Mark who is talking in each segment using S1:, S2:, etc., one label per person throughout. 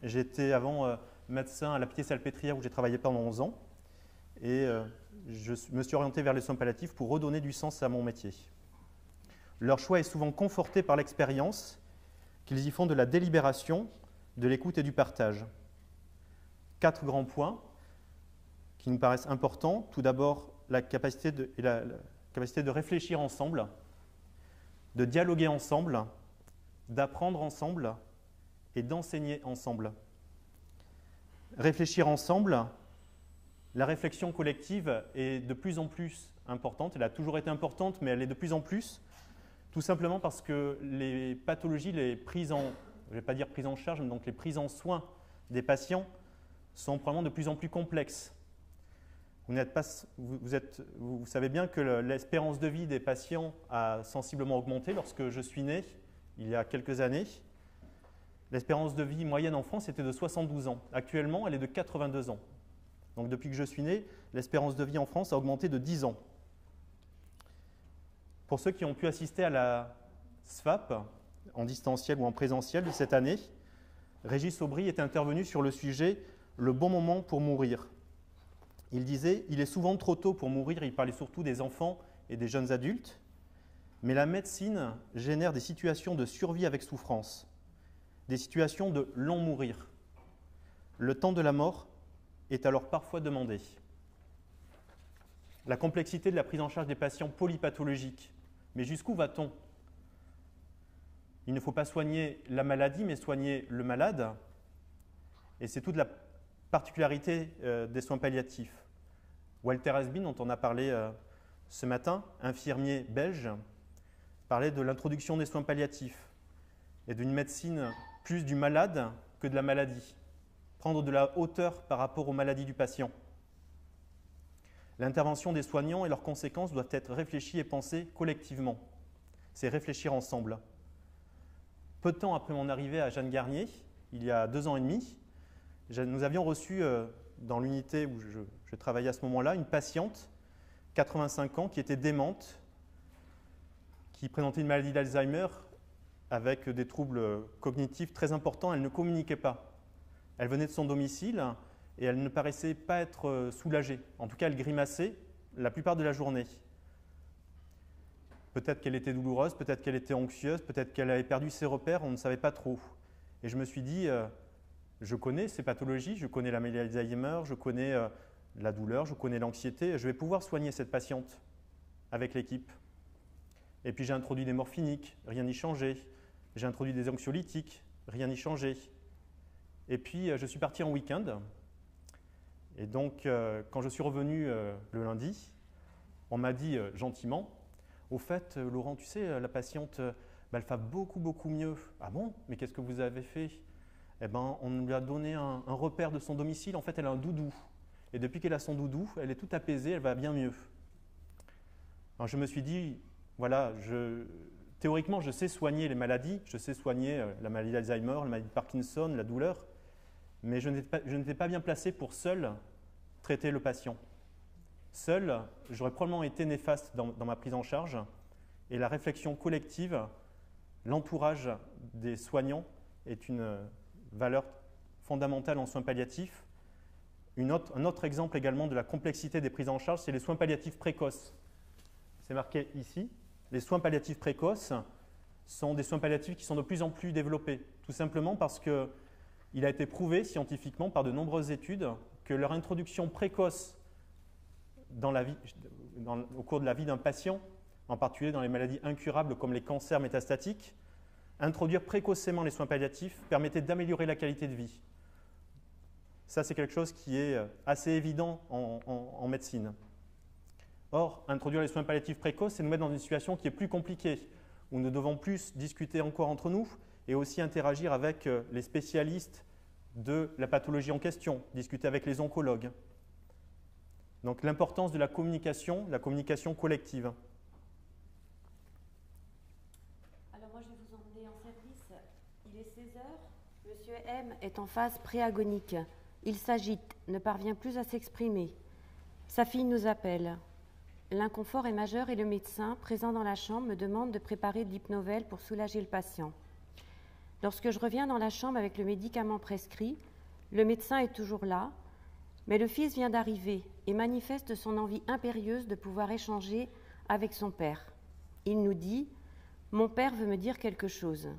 S1: J'étais avant médecin à la Pitié-Salpêtrière où j'ai travaillé pendant 11 ans. Et je me suis orienté vers les soins palliatifs pour redonner du sens à mon métier. Leur choix est souvent conforté par l'expérience qu'ils y font de la délibération, de l'écoute et du partage. 4 grands points qui nous paraissent importants. Tout d'abord, la capacité de réfléchir ensemble, de dialoguer ensemble, d'apprendre ensemble et d'enseigner ensemble. Réfléchir ensemble, la réflexion collective est de plus en plus importante. Elle a toujours été importante, mais elle est de plus en plus, tout simplement parce que les pathologies, les prises en, je ne vais pas dire prises en charge, mais donc les prises en soins des patients sont probablement de plus en plus complexes. Vous savez bien que l'espérance de vie des patients a sensiblement augmenté lorsque je suis né, il y a quelques années. L'espérance de vie moyenne en France était de 72 ans. Actuellement, elle est de 82 ans. Donc depuis que je suis né, l'espérance de vie en France a augmenté de 10 ans. Pour ceux qui ont pu assister à la SFAP, en distanciel ou en présentiel de cette année, Régis Aubry est intervenu sur le sujet « Le bon moment pour mourir ». Il disait « Il est souvent trop tôt pour mourir », il parlait surtout des enfants et des jeunes adultes, mais la médecine génère des situations de survie avec souffrance, des situations de long mourir. Le temps de la mort est alors parfois demandé. La complexité de la prise en charge des patients polypathologiques. Mais jusqu'où va-t-on? Il ne faut pas soigner la maladie, mais soigner le malade. Et c'est toute la particularité des soins palliatifs. Walter Hasbin, dont on a parlé ce matin, infirmier belge, parlait de l'introduction des soins palliatifs et d'une médecine plus du malade que de la maladie. Prendre de la hauteur par rapport aux maladies du patient. L'intervention des soignants et leurs conséquences doivent être réfléchies et pensées collectivement. C'est réfléchir ensemble. Peu de temps après mon arrivée à Jeanne Garnier, il y a 2 ans et demi, nous avions reçu dans l'unité où je travaillais à ce moment-là une patiente, 85 ans, qui était démente, qui présentait une maladie d'Alzheimer avec des troubles cognitifs très importants. Elle ne communiquait pas. Elle venait de son domicile et elle ne paraissait pas être soulagée. En tout cas, elle grimaçait la plupart de la journée. Peut-être qu'elle était douloureuse, peut-être qu'elle était anxieuse, peut-être qu'elle avait perdu ses repères, on ne savait pas trop. Et je me suis dit, je connais ces pathologies, je connais la maladie d'Alzheimer, je connais la douleur, je connais l'anxiété, je vais pouvoir soigner cette patiente avec l'équipe. Et puis j'ai introduit des morphiniques, rien n'y changeait. J'ai introduit des anxiolytiques, rien n'y changeait. Et puis je suis parti en week-end. Et donc quand je suis revenu le lundi, on m'a dit gentiment, au fait, Laurent, tu sais, la patiente, elle va beaucoup mieux. Ah bon? Mais qu'est-ce que vous avez fait? Eh bien, on lui a donné un repère de son domicile. En fait, elle a un doudou. Et depuis qu'elle a son doudou, elle est toute apaisée, elle va bien mieux. Alors, je me suis dit, voilà, théoriquement, je sais soigner les maladies. Je sais soigner la maladie d'Alzheimer, la maladie de Parkinson, la douleur. Mais je n'étais pas bien placé pour seul traiter le patient. Seul, j'aurais probablement été néfaste dans ma prise en charge. Et la réflexion collective, l'entourage des soignants est une valeur fondamentale en soins palliatifs. Un autre exemple également de la complexité des prises en charge, c'est les soins palliatifs précoces. C'est marqué ici. Les soins palliatifs précoces sont des soins palliatifs qui sont de plus en plus développés, tout simplement parce qu'il a été prouvé scientifiquement par de nombreuses études que leur introduction précoce au cours de la vie d'un patient, en particulier dans les maladies incurables comme les cancers métastatiques, introduire précocement les soins palliatifs permettait d'améliorer la qualité de vie. Ça, c'est quelque chose qui est assez évident en médecine. Or, introduire les soins palliatifs précoces, c'est nous mettre dans une situation qui est plus compliquée, où nous devons plus discuter encore entre nous et aussi interagir avec les spécialistes de la pathologie en question, discuter avec les oncologues. Donc l'importance de la communication collective.
S2: Alors moi je vais vous emmener en service. Il est 16 h. Monsieur M est en phase préagonique. Il s'agite, ne parvient plus à s'exprimer. Sa fille nous appelle. L'inconfort est majeur et le médecin, présent dans la chambre, me demande de préparer de l'hypnovel pour soulager le patient. Lorsque je reviens dans la chambre avec le médicament prescrit, le médecin est toujours là, mais le fils vient d'arriver et manifeste son envie impérieuse de pouvoir échanger avec son père. Il nous dit « Mon père veut me dire quelque chose ».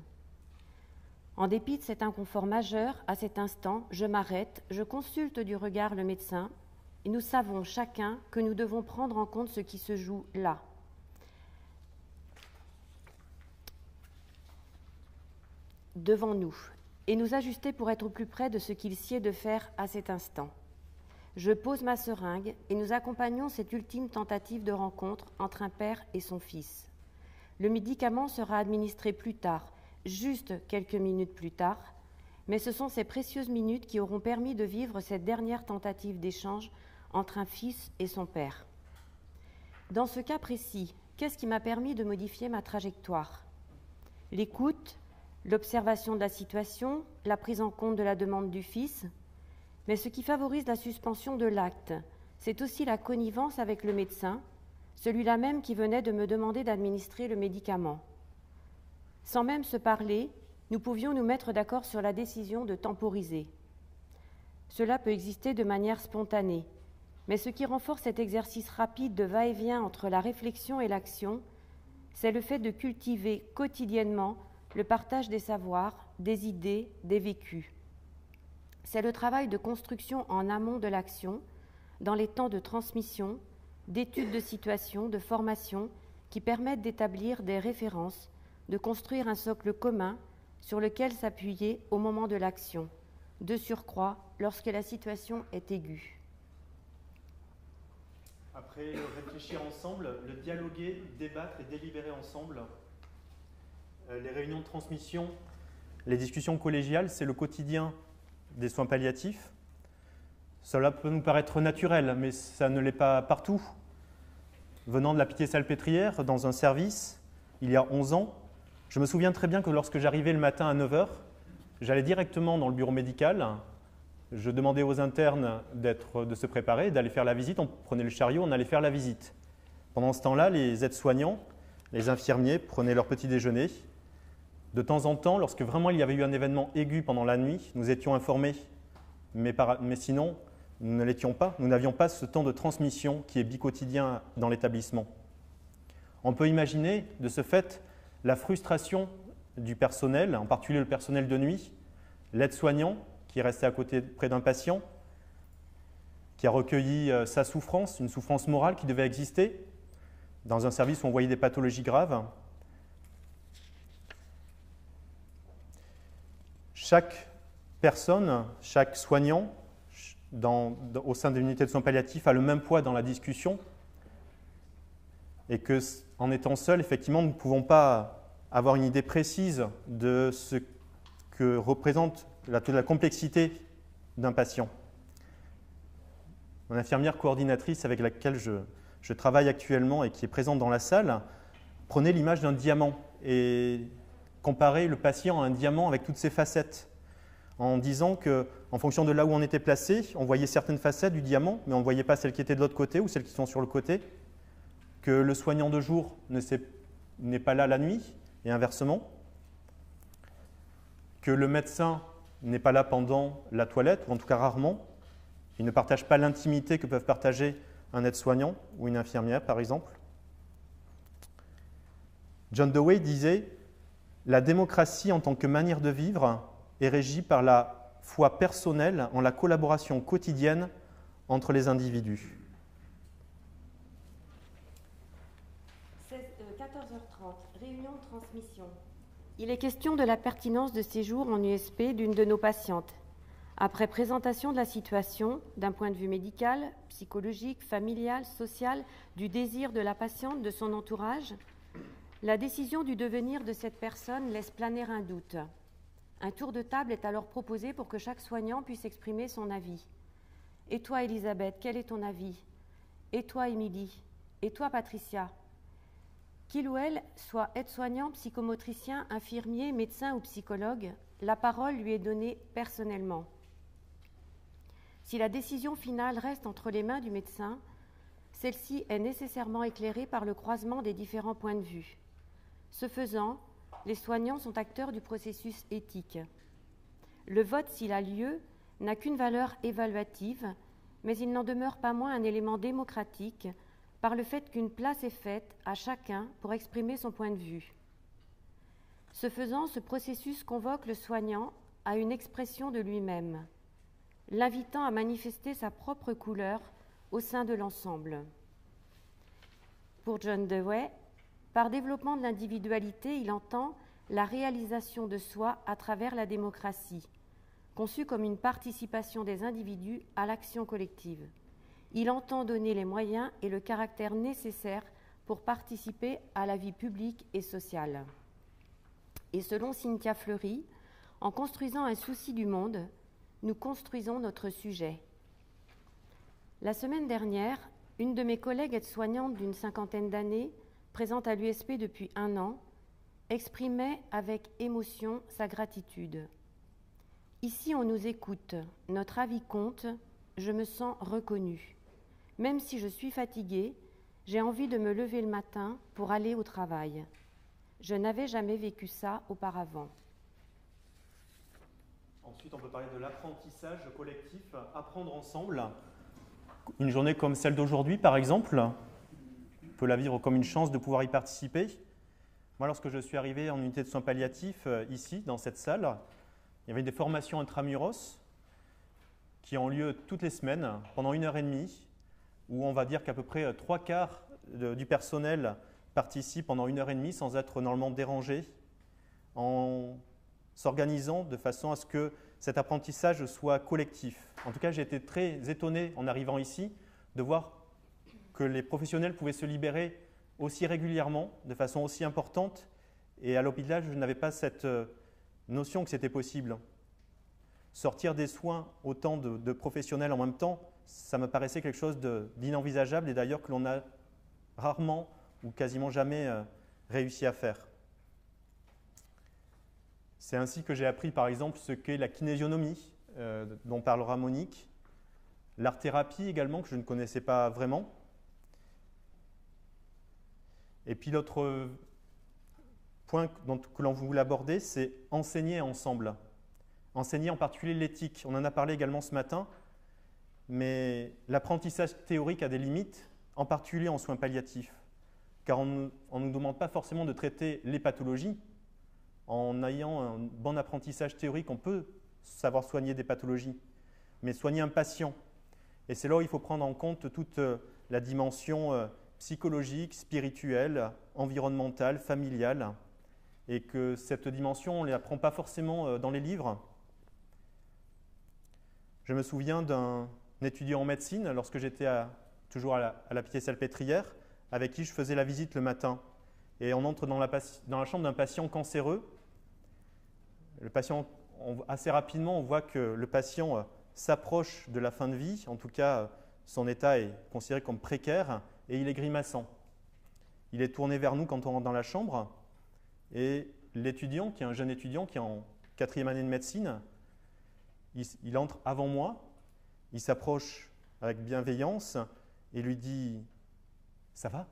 S2: En dépit de cet inconfort majeur, à cet instant, je m'arrête, je consulte du regard le médecin, et nous savons chacun que nous devons prendre en compte ce qui se joue là. Devant nous, et nous ajuster pour être au plus près de ce qu'il sied de faire à cet instant. Je pose ma seringue et nous accompagnons cette ultime tentative de rencontre entre un père et son fils. Le médicament sera administré plus tard, juste quelques minutes plus tard, mais ce sont ces précieuses minutes qui auront permis de vivre cette dernière tentative d'échange entre un fils et son père. Dans ce cas précis, qu'est-ce qui m'a permis de modifier ma trajectoire ? L'écoute, l'observation de la situation, la prise en compte de la demande du fils, mais ce qui favorise la suspension de l'acte, c'est aussi la connivence avec le médecin, celui-là même qui venait de me demander d'administrer le médicament. Sans même se parler, nous pouvions nous mettre d'accord sur la décision de temporiser. Cela peut exister de manière spontanée, mais ce qui renforce cet exercice rapide de va-et-vient entre la réflexion et l'action, c'est le fait de cultiver quotidiennement le partage des savoirs, des idées, des vécus. C'est le travail de construction en amont de l'action, dans les temps de transmission, d'études de situation, de formation, qui permettent d'établir des références, de construire un socle commun sur lequel s'appuyer au moment de l'action, de surcroît lorsque la situation est aiguë.
S1: Après réfléchir ensemble, le dialoguer, débattre et délibérer ensemble, les réunions de transmission, les discussions collégiales, c'est le quotidien des soins palliatifs. Cela peut nous paraître naturel, mais ça ne l'est pas partout. Venant de la Pitié-Salpêtrière, dans un service, il y a 11 ans, je me souviens très bien que lorsque j'arrivais le matin à 9h, j'allais directement dans le bureau médical, je demandais aux internes de se préparer, d'aller faire la visite, on prenait le chariot, on allait faire la visite. Pendant ce temps-là, les aides-soignants, les infirmiers prenaient leur petit déjeuner. De temps en temps, lorsque vraiment il y avait eu un événement aigu pendant la nuit, nous étions informés, mais sinon, nous ne l'étions pas. Nous n'avions pas ce temps de transmission qui est bicotidien dans l'établissement. On peut imaginer, de ce fait, la frustration du personnel, en particulier le personnel de nuit, l'aide-soignant qui restait à côté près d'un patient, qui a recueilli sa souffrance, une souffrance morale qui devait exister, dans un service où on voyait des pathologies graves. Chaque personne, chaque soignant, au sein d'une unité de soins palliatifs, a le même poids dans la discussion et qu'en étant seul, effectivement, nous ne pouvons pas avoir une idée précise de ce que représente la complexité d'un patient. Mon infirmière coordinatrice avec laquelle je travaille actuellement et qui est présente dans la salle prenait l'image d'un diamant et comparait le patient à un diamant avec toutes ses facettes, en disant qu'en fonction de là où on était placé, on voyait certaines facettes du diamant, mais on ne voyait pas celles qui étaient de l'autre côté ou celles qui sont sur le côté, que le soignant de jour n'est pas là la nuit, et inversement, que le médecin n'est pas là pendant la toilette, ou en tout cas rarement. Il ne partage pas l'intimité que peuvent partager un aide-soignant ou une infirmière, par exemple. John Dewey disait « La démocratie en tant que manière de vivre est régie par la foi personnelle en la collaboration quotidienne entre les individus. »
S2: 14h30, réunion de transmission. Il est question de la pertinence de séjour en USP d'une de nos patientes. Après présentation de la situation, d'un point de vue médical, psychologique, familial, social, du désir de la patiente, de son entourage, la décision du devenir de cette personne laisse planer un doute. Un tour de table est alors proposé pour que chaque soignant puisse exprimer son avis. Et toi, Elisabeth, quel est ton avis? Et toi, Émilie? Et toi, Patricia? Qu'il ou elle soit aide-soignant, psychomotricien, infirmier, médecin ou psychologue, la parole lui est donnée personnellement. Si la décision finale reste entre les mains du médecin, celle-ci est nécessairement éclairée par le croisement des différents points de vue. Ce faisant, les soignants sont acteurs du processus éthique. Le vote, s'il a lieu, n'a qu'une valeur évaluative, mais il n'en demeure pas moins un élément démocratique par le fait qu'une place est faite à chacun pour exprimer son point de vue. Ce faisant, ce processus convoque le soignant à une expression de lui-même, l'invitant à manifester sa propre couleur au sein de l'ensemble. Pour John Dewey, par développement de l'individualité, il entend la réalisation de soi à travers la démocratie, conçue comme une participation des individus à l'action collective. Il entend donner les moyens et le caractère nécessaire pour participer à la vie publique et sociale. Et selon Cynthia Fleury, en construisant un souci du monde, nous construisons notre sujet. La semaine dernière, une de mes collègues aides-soignantes d'une 50aine d'années, présente à l'USP depuis 1 an, exprimait avec émotion sa gratitude. Ici, on nous écoute, notre avis compte, je me sens reconnue. Même si je suis fatiguée, j'ai envie de me lever le matin pour aller au travail. Je n'avais jamais vécu ça auparavant.
S1: Ensuite, on peut parler de l'apprentissage collectif, apprendre ensemble. Une journée comme celle d'aujourd'hui, par exemple, on peut la vivre comme une chance de pouvoir y participer. Moi, lorsque je suis arrivé en unité de soins palliatifs, ici, dans cette salle, il y avait des formations intramuros qui ont lieu toutes les semaines, pendant 1h30, où on va dire qu'à peu près 3/4 du personnel participe pendant 1h30 sans être normalement dérangé, en s'organisant de façon à ce que cet apprentissage soit collectif. En tout cas, j'ai été très étonné en arrivant ici de voir que les professionnels pouvaient se libérer aussi régulièrement, de façon aussi importante. Et à l'hôpital, je n'avais pas cette notion que c'était possible. Sortir des soins autant de professionnels en même temps, ça me paraissait quelque chose d'inenvisageable et d'ailleurs que l'on a rarement ou quasiment jamais réussi à faire. C'est ainsi que j'ai appris par exemple ce qu'est la kinésionomie, dont parlera Monique, l'art-thérapie également, que je ne connaissais pas vraiment. Et puis l'autre point que l'on voulait aborder, c'est enseigner ensemble. Enseigner en particulier l'éthique. On en a parlé également ce matin, mais l'apprentissage théorique a des limites, en particulier en soins palliatifs, car on ne nous demande pas forcément de traiter les pathologies. En ayant un bon apprentissage théorique, on peut savoir soigner des pathologies, mais soigner un patient. Et c'est là où il faut prendre en compte toute la dimension psychologique, spirituelle, environnementale, familiale, et que cette dimension, on ne l'apprend pas forcément dans les livres. Je me souviens d'un étudiant en médecine, lorsque j'étais toujours à la Pitié-Salpêtrière, avec qui je faisais la visite le matin. Et on entre dans la chambre d'un patient cancéreux. Le patient, assez rapidement, on voit que le patient s'approche de la fin de vie. En tout cas, son état est considéré comme précaire et il est grimaçant. Il est tourné vers nous quand on rentre dans la chambre. Et l'étudiant, qui est un jeune étudiant qui est en 4e année de médecine, il entre avant moi, il s'approche avec bienveillance et lui dit « Ça va ?»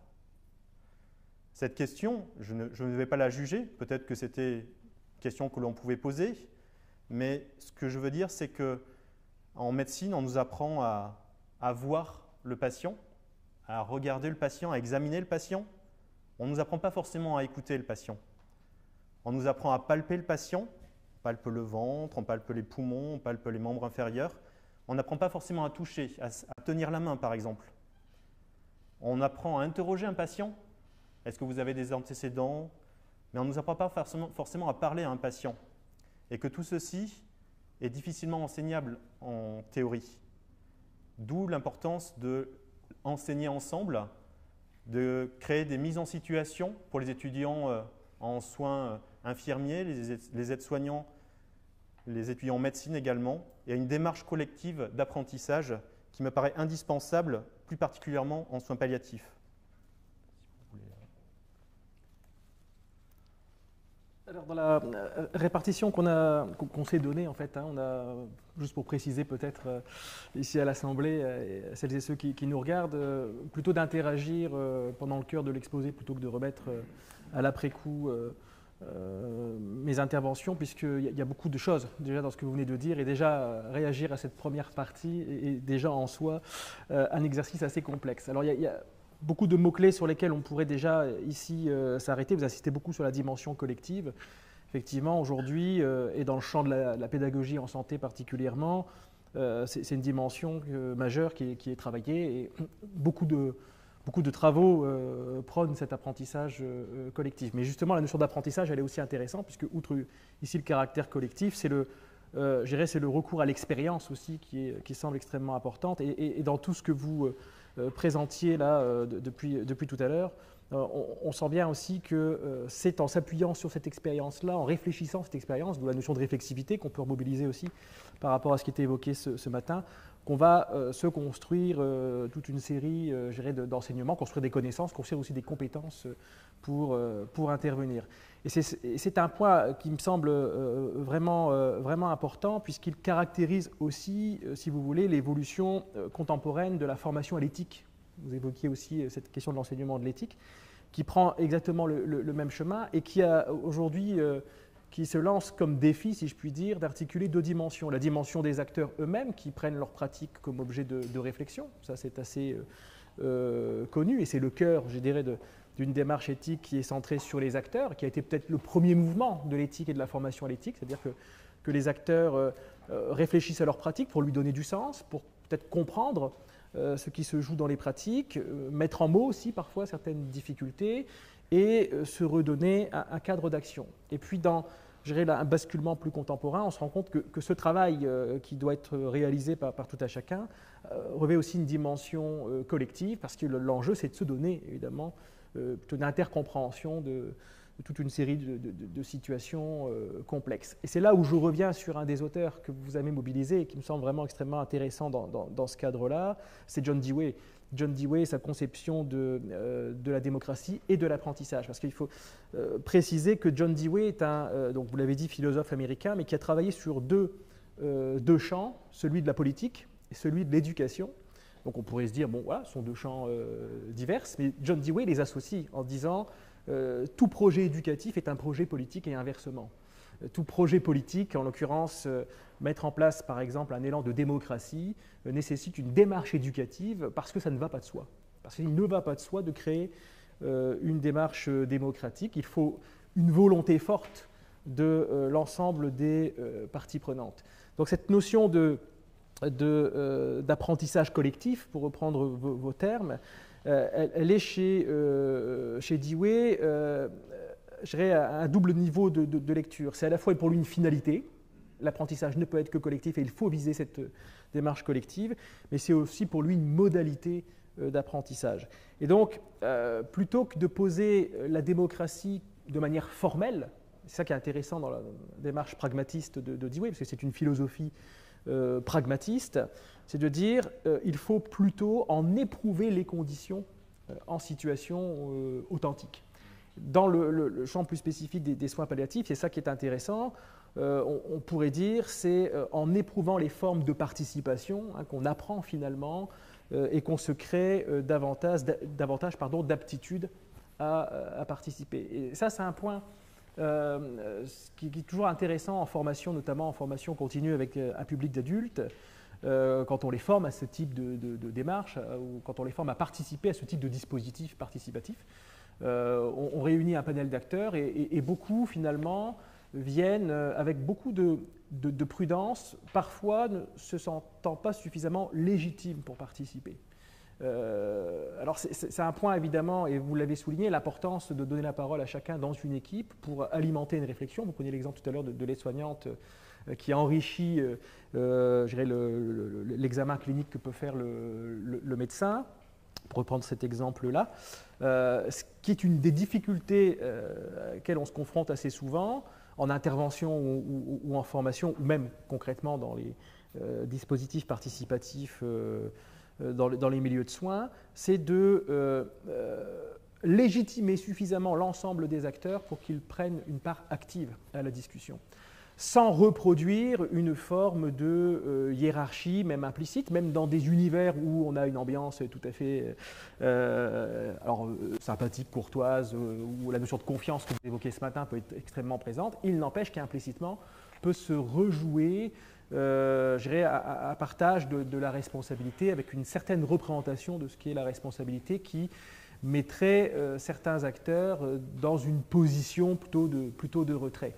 S1: Cette question, je ne vais pas la juger, peut-être que c'était une question que l'on pouvait poser, mais ce que je veux dire, c'est qu'en médecine, on nous apprend à voir le patient, à regarder le patient, à examiner le patient. On ne nous apprend pas forcément à écouter le patient. On nous apprend à palper le patient, on palpe le ventre, on palpe les poumons, on palpe les membres inférieurs. On n'apprend pas forcément à toucher, à tenir la main par exemple. On apprend à interroger un patient. Est-ce que vous avez des antécédents? Mais on ne nous apprend pas forcément à parler à un patient. Et que tout ceci est difficilement enseignable en théorie. D'où l'importance d'enseigner ensemble, de créer des mises en situation pour les étudiants en soins infirmiers, les aides-soignants, les étudiants en médecine également, et une démarche collective d'apprentissage qui me paraît indispensable, plus particulièrement en soins palliatifs.
S3: Alors, dans la répartition qu'on s'est donnée, en fait, on a, juste pour préciser peut-être ici à l'Assemblée, celles et ceux qui nous regardent, plutôt d'interagir pendant le cœur de l'exposé plutôt que de remettre à l'après-coup mes interventions, puisqu'il y a beaucoup de choses déjà dans ce que vous venez de dire, et déjà réagir à cette première partie est déjà en soi un exercice assez complexe. Alors il y a beaucoup de mots-clés sur lesquels on pourrait déjà ici s'arrêter. Vous insistez beaucoup sur la dimension collective. Effectivement, aujourd'hui, et dans le champ de la pédagogie en santé particulièrement, c'est une dimension majeure qui est travaillée, et beaucoup de travaux prônent cet apprentissage collectif. Mais justement, la notion d'apprentissage, elle est aussi intéressante, puisque outre ici le caractère collectif, c'est le recours à l'expérience aussi qui semble extrêmement importante. Et dans tout ce que vous présentiez là depuis tout à l'heure, on sent bien aussi que c'est en s'appuyant sur cette expérience-là, en réfléchissant à cette expérience, d'où la notion de réflexivité qu'on peut remobiliser aussi par rapport à ce qui était évoqué ce matin, qu'on va se construire toute une série d'enseignements, construire des connaissances, construire aussi des compétences pour intervenir. Et c'est un point qui me semble vraiment important, puisqu'il caractérise aussi, si vous voulez, l'évolution contemporaine de la formation à l'éthique. Vous évoquiez aussi cette question de l'enseignement de l'éthique, qui prend exactement le même chemin et qui a aujourd'hui qui se lance comme défi, si je puis dire, d'articuler deux dimensions. La dimension des acteurs eux-mêmes qui prennent leur pratique comme objet de réflexion, ça c'est assez connu, et c'est le cœur, je dirais, d'une démarche éthique qui est centrée sur les acteurs, qui a été peut-être le premier mouvement de l'éthique et de la formation à l'éthique, c'est-à-dire que les acteurs réfléchissent à leur pratique pour lui donner du sens, pour peut-être comprendre ce qui se joue dans les pratiques, mettre en mots aussi parfois certaines difficultés, et se redonner un cadre d'action. Et puis dans, je dirais, un basculement plus contemporain, on se rend compte que ce travail qui doit être réalisé par tout à chacun revêt aussi une dimension collective, parce que l'enjeu c'est de se donner évidemment plutôt une intercompréhension de toute une série de situations complexes. Et c'est là où je reviens sur un des auteurs que vous avez mobilisé et qui me semble vraiment extrêmement intéressant dans ce cadre-là, c'est John Dewey. John Dewey et sa conception de la démocratie et de l'apprentissage. Parce qu'il faut préciser que John Dewey est donc vous l'avez dit, philosophe américain, mais qui a travaillé sur deux champs, celui de la politique et celui de l'éducation. Donc on pourrait se dire, bon voilà, ce sont deux champs divers, mais John Dewey les associe en disant tout projet éducatif est un projet politique et inversement. Tout projet politique, en l'occurrence mettre en place par exemple un élan de démocratie, nécessite une démarche éducative parce que ça ne va pas de soi. Parce qu'il ne va pas de soi de créer une démarche démocratique. Il faut une volonté forte de l'ensemble des parties prenantes. Donc cette notion d'apprentissage collectif, pour reprendre vos termes, elle est chez Dewey, je dirais, à un double niveau de lecture. C'est à la fois pour lui une finalité, l'apprentissage ne peut être que collectif et il faut viser cette démarche collective, mais c'est aussi pour lui une modalité d'apprentissage. Et donc, plutôt que de poser la démocratie de manière formelle, c'est ça qui est intéressant dans la démarche pragmatiste de Dewey, parce que c'est une philosophie pragmatiste, c'est de dire il faut plutôt en éprouver les conditions en situation authentique. Dans le champ plus spécifique des soins palliatifs, c'est ça qui est intéressant, on pourrait dire, c'est en éprouvant les formes de participation qu'on apprend finalement et qu'on se crée davantage d'aptitude à participer. Et ça, c'est un point qui est toujours intéressant en formation, notamment en formation continue avec un public d'adultes, quand on les forme à ce type de démarche, ou quand on les forme à participer à ce type de dispositif participatif. On réunit un panel d'acteurs et beaucoup finalement viennent avec beaucoup de prudence, parfois ne se sentant pas suffisamment légitimes pour participer. Alors c'est un point évidemment, et vous l'avez souligné, l'importance de donner la parole à chacun dans une équipe pour alimenter une réflexion. Vous preniez l'exemple tout à l'heure de l'aide-soignante qui enrichit l'examen clinique que peut faire le médecin, pour reprendre cet exemple-là. Ce qui est une des difficultés à laquelle on se confronte assez souvent en intervention ou en formation, ou même concrètement dans les dispositifs participatifs dans les milieux de soins, c'est de légitimer suffisamment l'ensemble des acteurs pour qu'ils prennent une part active à la discussion. sans reproduire une forme de hiérarchie, même implicite, même dans des univers où on a une ambiance tout à fait sympathique, courtoise, où la notion de confiance que vous évoquez ce matin peut être extrêmement présente. Il n'empêche qu'implicitement peut se rejouer je dirais, à partage de la responsabilité, avec une certaine représentation de ce qu'est la responsabilité qui mettrait certains acteurs dans une position plutôt de retrait.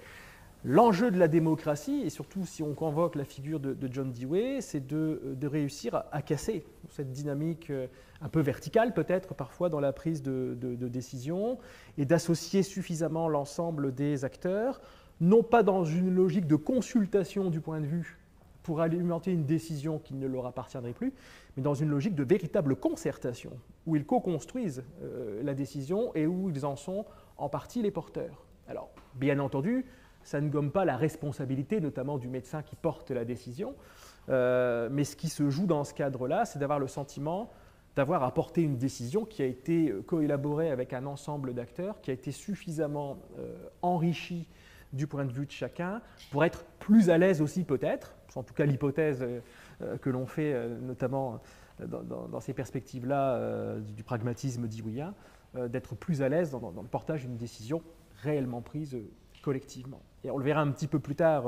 S3: L'enjeu de la démocratie, et surtout si on convoque la figure de John Dewey, c'est de réussir à casser cette dynamique un peu verticale peut-être parfois dans la prise de décision, et d'associer suffisamment l'ensemble des acteurs, non pas dans une logique de consultation du point de vue pour alimenter une décision qui ne leur appartiendrait plus, mais dans une logique de véritable concertation, où ils co-construisent la décision et où ils en sont en partie les porteurs. Alors, bien entendu, ça ne gomme pas la responsabilité, notamment du médecin qui porte la décision, mais ce qui se joue dans ce cadre-là, c'est d'avoir le sentiment d'avoir apporté une décision qui a été coélaborée avec un ensemble d'acteurs, qui a été suffisamment enrichie du point de vue de chacun, pour être plus à l'aise aussi peut-être, c'est en tout cas l'hypothèse que l'on fait notamment dans ces perspectives-là du pragmatisme deweyien, d'être plus à l'aise dans le portage d'une décision réellement prise collectivement. Et on le verra un petit peu plus tard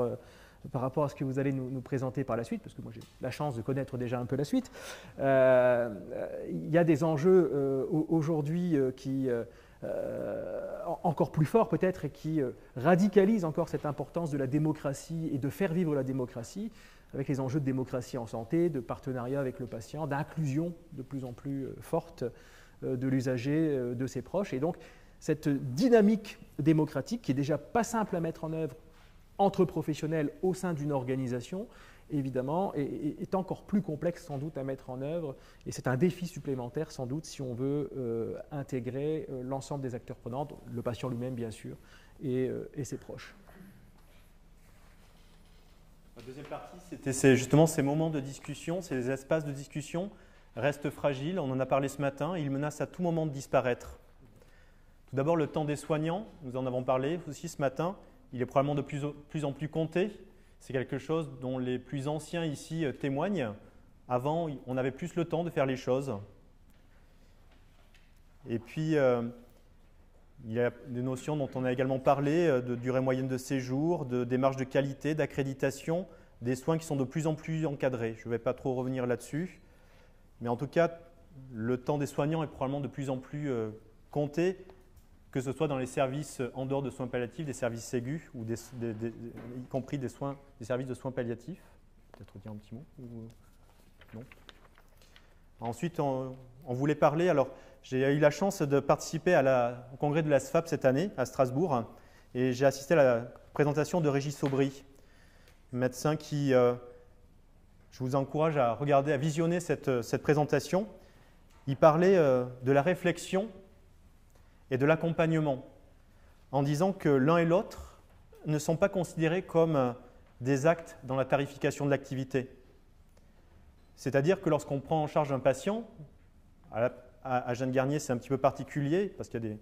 S3: par rapport à ce que vous allez nous présenter par la suite, parce que moi j'ai la chance de connaître déjà un peu la suite. Il y a des enjeux aujourd'hui qui encore plus forts peut-être et qui radicalisent encore cette importance de la démocratie et de faire vivre la démocratie, avec les enjeux de démocratie en santé, de partenariat avec le patient, d'inclusion de plus en plus forte de l'usager, de ses proches. Et donc cette dynamique démocratique, qui est déjà pas simple à mettre en œuvre entre professionnels au sein d'une organisation, évidemment, est encore plus complexe sans doute à mettre en œuvre, et c'est un défi supplémentaire sans doute si on veut intégrer l'ensemble des acteurs prenants, le patient lui-même bien sûr, et ses proches.
S1: La deuxième partie, c'était justement ces moments de discussion, ces espaces de discussion restent fragiles, on en a parlé ce matin, et ils menacent à tout moment de disparaître. Tout d'abord, le temps des soignants, nous en avons parlé aussi ce matin, il est probablement de plus en plus compté. C'est quelque chose dont les plus anciens ici témoignent. Avant, on avait plus le temps de faire les choses. Et puis, il y a des notions dont on a également parlé, de durée moyenne de séjour, de démarche de qualité, d'accréditation, des soins qui sont de plus en plus encadrés. Je ne vais pas trop revenir là-dessus. Mais en tout cas, le temps des soignants est probablement de plus en plus compté, que ce soit dans les services en dehors de soins palliatifs, des services aigus, ou y compris des services de soins palliatifs. Peut-être dire un petit mot ou... Non. Ensuite, on voulait parler, alors j'ai eu la chance de participer au congrès de la SFAP cette année à Strasbourg, et j'ai assisté à la présentation de Régis Aubry, médecin qui, je vous encourage à regarder, à visionner cette présentation. Il parlait de la réflexion et de l'accompagnement, en disant que l'un et l'autre ne sont pas considérés comme des actes dans la tarification de l'activité. C'est-à-dire que lorsqu'on prend en charge un patient, à Jeanne-Garnier c'est un petit peu particulier, parce qu'il y a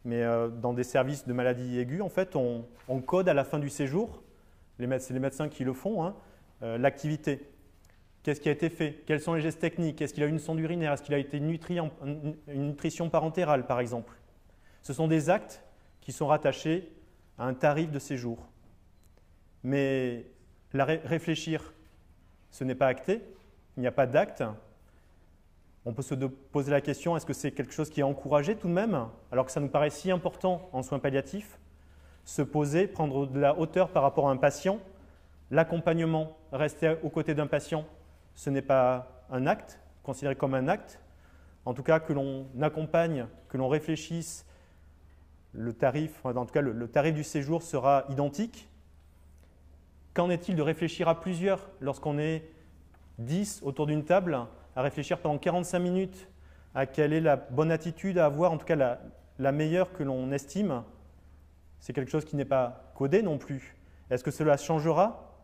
S1: mais dans des services de maladies aiguës, en fait, on code à la fin du séjour, c'est les médecins qui le font, l'activité. Qu'est-ce qui a été fait? Quels sont les gestes techniques? Est-ce qu'il a eu une sonde urinaire? Est-ce qu'il a été nutri une nutrition parentérale, par exemple? Ce sont des actes qui sont rattachés à un tarif de séjour. Mais réfléchir, ce n'est pas acté, il n'y a pas d'acte. On peut se poser la question, est-ce que c'est quelque chose qui est encouragé tout de même, alors que ça nous paraît si important en soins palliatifs? Se poser, prendre de la hauteur par rapport à un patient, l'accompagnement, rester aux côtés d'un patient, ce n'est pas un acte, considéré comme un acte. En tout cas, que l'on accompagne, que l'on réfléchisse, le tarif, en tout cas le tarif du séjour sera identique. Qu'en est-il de réfléchir à plusieurs lorsqu'on est 10 autour d'une table, à réfléchir pendant 45 minutes à quelle est la bonne attitude à avoir, en tout cas la meilleure que l'on estime? C'est quelque chose qui n'est pas codé non plus. Est-ce que cela changera?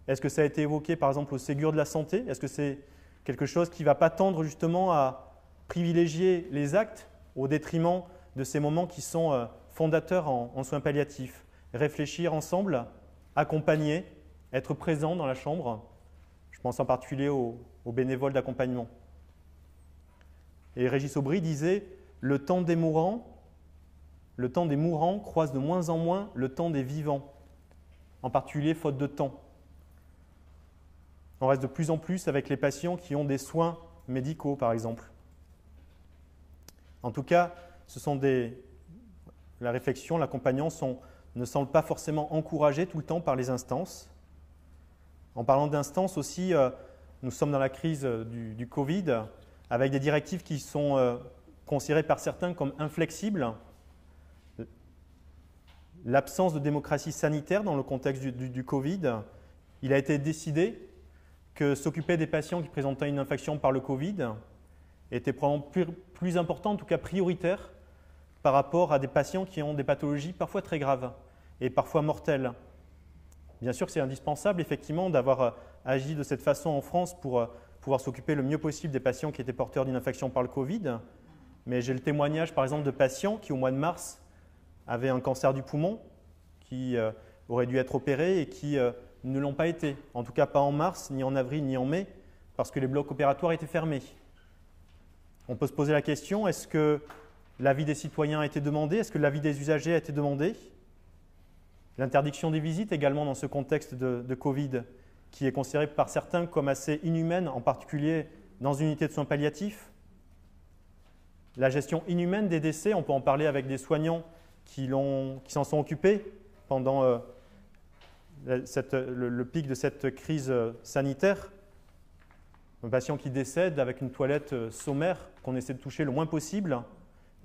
S1: Est-ce que ça a été évoqué par exemple au Ségur de la santé? Est-ce que c'est quelque chose qui ne va pas tendre justement à privilégier les actes au détriment de ces moments qui sont fondateurs en soins palliatifs? Réfléchir ensemble accompagner, être présent dans la chambre. Je pense en particulier aux bénévoles d'accompagnement. Et Régis Aubry disait « Le temps des mourants croise de moins en moins le temps des vivants, en particulier faute de temps. On reste de plus en plus avec les patients qui ont des soins médicaux, par exemple. En tout cas, la réflexion, l'accompagnant ne semble pas forcément encouragé tout le temps par les instances. En parlant d'instances aussi, nous sommes dans la crise du Covid, avec des directives qui sont considérées par certains comme inflexibles. L'absence de démocratie sanitaire dans le contexte du Covid, il a été décidé que s'occuper des patients qui présentaient une infection par le Covid était probablement plus important, en tout cas prioritaire, par rapport à des patients qui ont des pathologies parfois très graves et parfois mortelles. Bien sûr que c'est indispensable, effectivement, d'avoir agi de cette façon en France pour pouvoir s'occuper le mieux possible des patients qui étaient porteurs d'une infection par le Covid. Mais j'ai le témoignage, par exemple, de patients qui, au mois de mars, avaient un cancer du poumon, qui auraient dû être opérés et qui ne l'ont pas été. En tout cas, pas en mars, ni en avril, ni en mai, parce que les blocs opératoires étaient fermés. On peut se poser la question, est-ce que l'avis des citoyens a été demandé? Est-ce que l'avis des usagers a été demandé? L'interdiction des visites également dans ce contexte de Covid, qui est considérée par certains comme assez inhumaine, en particulier dans une unité de soins palliatifs. La gestion inhumaine des décès, on peut en parler avec des soignants qui s'en sont occupés pendant le pic de cette crise sanitaire. Un patient qui décède avec une toilette sommaire qu'on essaie de toucher le moins possible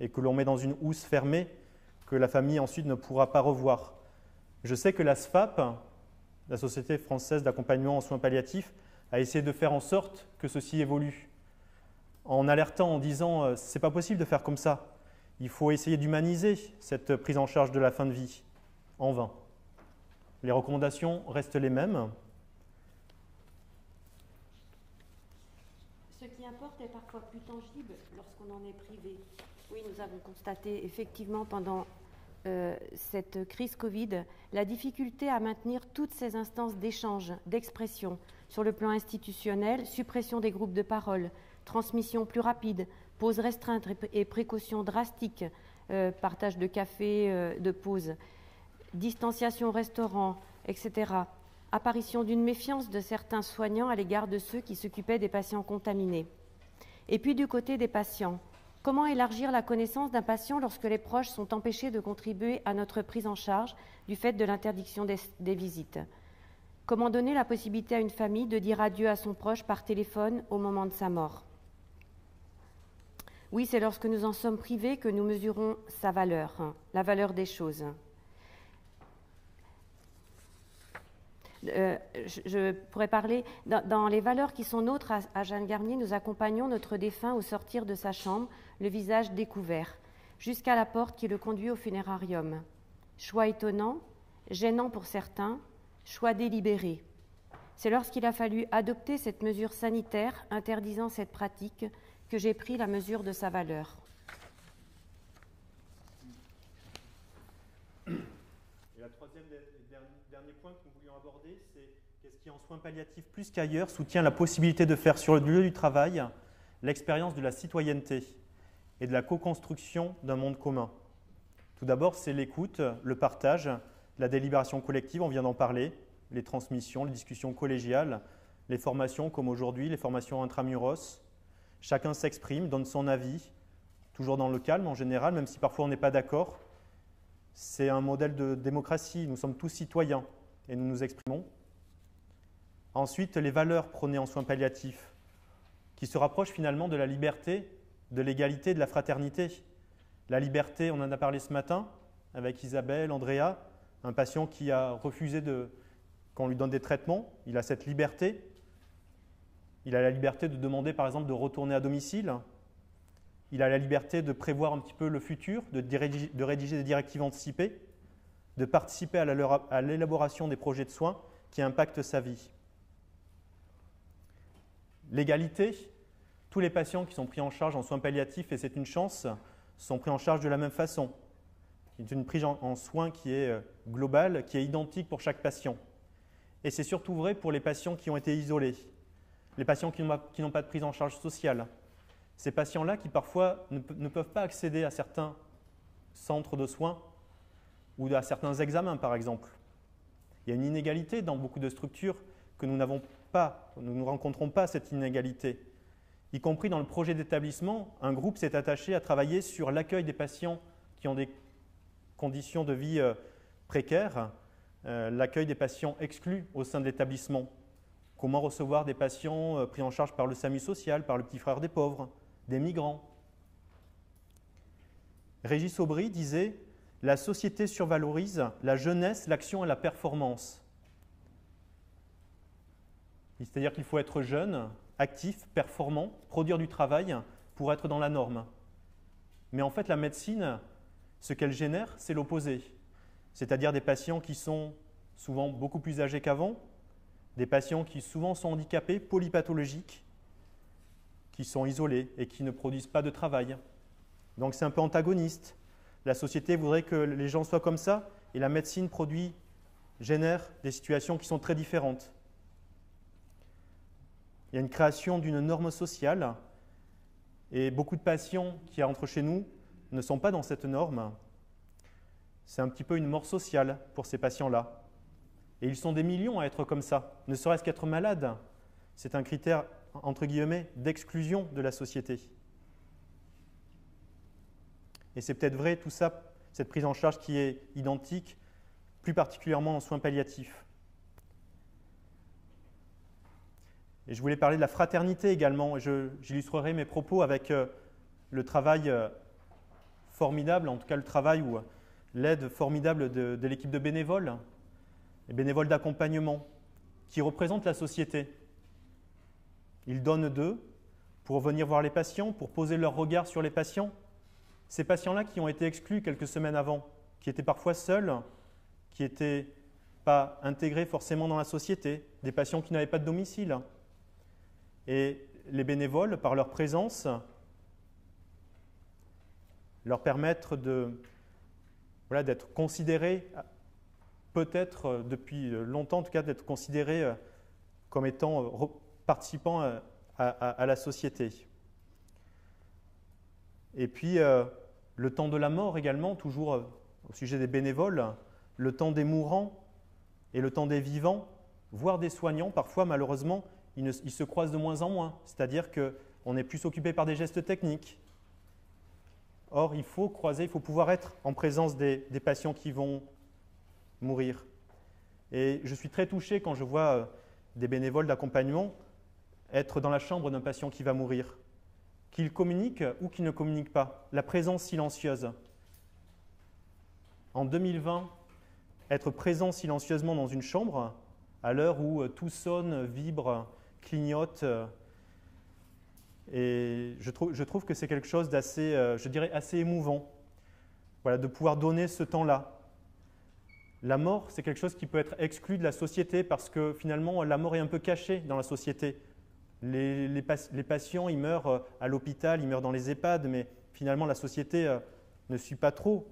S1: et que l'on met dans une housse fermée que la famille ensuite ne pourra pas revoir. Je sais que la SFAP, la Société française d'accompagnement en soins palliatifs, a essayé de faire en sorte que ceci évolue, en alertant, en disant « c'est pas possible de faire comme ça, il faut essayer d'humaniser cette prise en charge de la fin de vie », en vain. Les recommandations restent les mêmes.
S2: Ce qui importe est parfois plus tangible lorsqu'on en est privé. Oui, nous avons constaté effectivement pendant cette crise Covid la difficulté à maintenir toutes ces instances d'échange, d'expression sur le plan institutionnel, suppression des groupes de parole, transmission plus rapide, pauses restreintes et précautions drastiques, partage de café, de pause, distanciation au restaurant, etc. Apparition d'une méfiance de certains soignants à l'égard de ceux qui s'occupaient des patients contaminés. Et puis du côté des patients, comment élargir la connaissance d'un patient lorsque les proches sont empêchés de contribuer à notre prise en charge du fait de l'interdiction des visites? Comment donner la possibilité à une famille de dire adieu à son proche par téléphone au moment de sa mort? Oui, c'est lorsque nous en sommes privés que nous mesurons sa valeur, la valeur des choses. Je pourrais parler, dans les valeurs qui sont nôtres à Jeanne Garnier, nous accompagnons notre défunt au sortir de sa chambre, le visage découvert, jusqu'à la porte qui le conduit au funérarium. Choix étonnant, gênant pour certains, choix délibéré. C'est lorsqu'il a fallu adopter cette mesure sanitaire interdisant cette pratique que j'ai pris la mesure de sa valeur.
S1: Et la troisième dernier point que nous voulions aborder, c'est qu'est-ce qui en soins palliatifs plus qu'ailleurs soutient la possibilité de faire sur le lieu du travail l'expérience de la citoyenneté et de la co-construction d'un monde commun. Tout d'abord, c'est l'écoute, le partage, la délibération collective, on vient d'en parler, les transmissions, les discussions collégiales, les formations comme aujourd'hui, les formations intramuros. Chacun s'exprime, donne son avis, toujours dans le calme en général, même si parfois on n'est pas d'accord. C'est un modèle de démocratie, nous sommes tous citoyens et nous nous exprimons. Ensuite, les valeurs prônées en soins palliatifs, qui se rapprochent finalement de la liberté, de l'égalité, de la fraternité. La liberté, on en a parlé ce matin avec Isabelle, Andrea, un patient qui a refusé qu'on lui donne des traitements, il a cette liberté. Il a la liberté de demander par exemple de retourner à domicile. Il a la liberté de prévoir un petit peu le futur, de rédiger des directives anticipées, de participer à l'élaboration des projets de soins qui impactent sa vie. L'égalité, tous les patients qui sont pris en charge en soins palliatifs, et c'est une chance, sont pris en charge de la même façon. C'est une prise en soin qui est globale, qui est identique pour chaque patient. Et c'est surtout vrai pour les patients qui ont été isolés, les patients qui n'ont pas de prise en charge sociale. Ces patients-là qui parfois ne peuvent pas accéder à certains centres de soins ou à certains examens, par exemple. Il y a une inégalité dans beaucoup de structures que nous n'avons pas, nous ne rencontrons pas cette inégalité. Y compris dans le projet d'établissement, un groupe s'est attaché à travailler sur l'accueil des patients qui ont des conditions de vie précaires, l'accueil des patients exclus au sein de l'établissement. Comment recevoir des patients pris en charge par le SAMU social, par le petit frère des pauvres, des migrants. Régis Aubry disait « La société survalorise la jeunesse, l'action et la performance ». C'est-à-dire qu'il faut être jeune, actif, performant, produire du travail pour être dans la norme. Mais en fait, la médecine, ce qu'elle génère, c'est l'opposé. C'est-à-dire des patients qui sont souvent beaucoup plus âgés qu'avant, des patients qui souvent sont handicapés, polypathologiques, qui sont isolés et qui ne produisent pas de travail. Donc c'est un peu antagoniste. La société voudrait que les gens soient comme ça et la médecine génère des situations qui sont très différentes. Il y a une création d'une norme sociale et beaucoup de patients qui entrent chez nous ne sont pas dans cette norme. C'est un petit peu une mort sociale pour ces patients-là. Et ils sont des millions à être comme ça. Ne serait-ce qu'être malade, c'est un critère, entre guillemets, d'exclusion de la société. Et c'est peut-être vrai, tout ça, cette prise en charge qui est identique, plus particulièrement en soins palliatifs. Et je voulais parler de la fraternité également. J'illustrerai mes propos avec le travail formidable, en tout cas le travail ou l'aide formidable de l'équipe de bénévoles, les bénévoles d'accompagnement, qui représentent la société. Ils donnent d'eux pour venir voir les patients, pour poser leur regard sur les patients. Ces patients-là qui ont été exclus quelques semaines avant, qui étaient parfois seuls, qui n'étaient pas intégrés forcément dans la société, des patients qui n'avaient pas de domicile. Et les bénévoles, par leur présence, leur permettre d'être considérés, peut-être depuis longtemps en tout cas, d'être considérés comme étant participants à la société. Et puis, le temps de la mort également, toujours au sujet des bénévoles, le temps des mourants et le temps des vivants, voire des soignants, parfois malheureusement, ils se croisent de moins en moins, c'est-à-dire qu'on est plus occupé par des gestes techniques. Or, il faut croiser, il faut pouvoir être en présence des patients qui vont mourir. Et je suis très touché quand je vois des bénévoles d'accompagnement être dans la chambre d'un patient qui va mourir, qu'il communique ou qu'il ne communique pas, la présence silencieuse. En 2020, être présent silencieusement dans une chambre, à l'heure où tout sonne, vibre, clignote, et je trouve que c'est quelque chose d'assez, je dirais, assez émouvant, voilà, de pouvoir donner ce temps-là. La mort, c'est quelque chose qui peut être exclu de la société parce que finalement, la mort est un peu cachée dans la société. Les patients, ils meurent à l'hôpital, ils meurent dans les EHPAD, mais finalement, la société ne suit pas trop.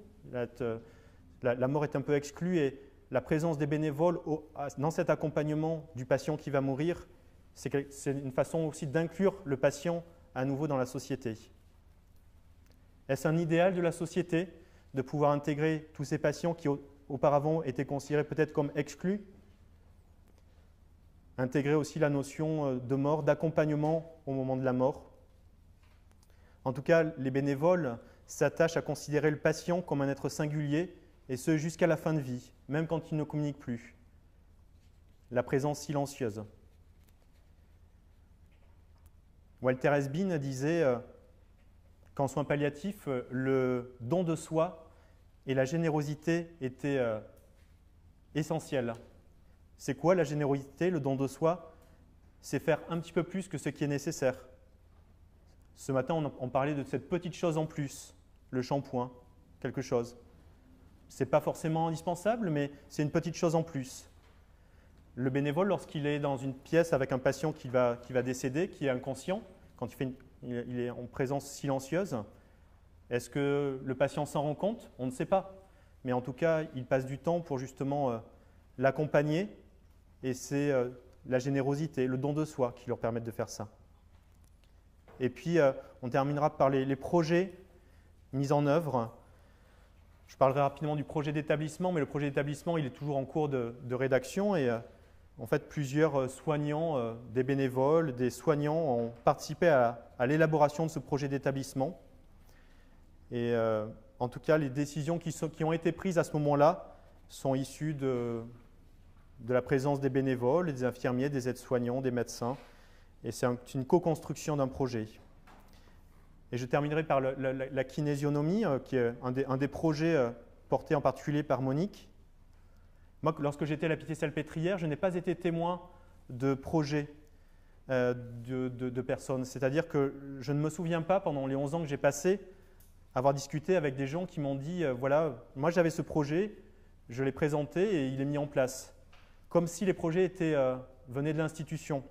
S1: La mort est un peu exclue et la présence des bénévoles dans cet accompagnement du patient qui va mourir, c'est une façon aussi d'inclure le patient à nouveau dans la société. Est-ce un idéal de la société de pouvoir intégrer tous ces patients qui auparavant étaient considérés peut-être comme exclus? Intégrer aussi la notion de mort, d'accompagnement au moment de la mort. En tout cas, les bénévoles s'attachent à considérer le patient comme un être singulier, et ce jusqu'à la fin de vie, même quand il ne communique plus. La présence silencieuse. Walter Esbin disait qu'en soins palliatifs, le don de soi et la générosité étaient essentiels. C'est quoi la générosité, le don de soi? C'est faire un petit peu plus que ce qui est nécessaire. Ce matin, on parlait de cette petite chose en plus, le shampoing, quelque chose. Ce n'est pas forcément indispensable, mais c'est une petite chose en plus. Le bénévole, lorsqu'il est dans une pièce avec un patient qui va décéder, qui est inconscient, quand il est en présence silencieuse, est-ce que le patient s'en rend compte? On ne sait pas. mais en tout cas, ils passent du temps pour justement l'accompagner, et c'est la générosité, le don de soi qui leur permettent de faire ça. Et puis, on terminera par les projets mis en œuvre. Je parlerai rapidement du projet d'établissement, mais le projet d'établissement, il est toujours en cours de rédaction, et en fait, plusieurs soignants, des bénévoles, des soignants ont participé à l'élaboration de ce projet d'établissement. Et en tout cas, les décisions qui ont été prises à ce moment-là sont issues de la présence des bénévoles, des infirmiers, des aides-soignants, des médecins. Et c'est une co-construction d'un projet. Et je terminerai par la kinésionomie, qui est un des projets portés en particulier par Monique. Moi, lorsque j'étais à la Pitié-Salpêtrière, je n'ai pas été témoin de projets de personnes. C'est-à-dire que je ne me souviens pas, pendant les 11 ans que j'ai passés, avoir discuté avec des gens qui m'ont dit voilà, moi j'avais ce projet, je l'ai présenté et il est mis en place. Comme si les projets venaient de l'institution.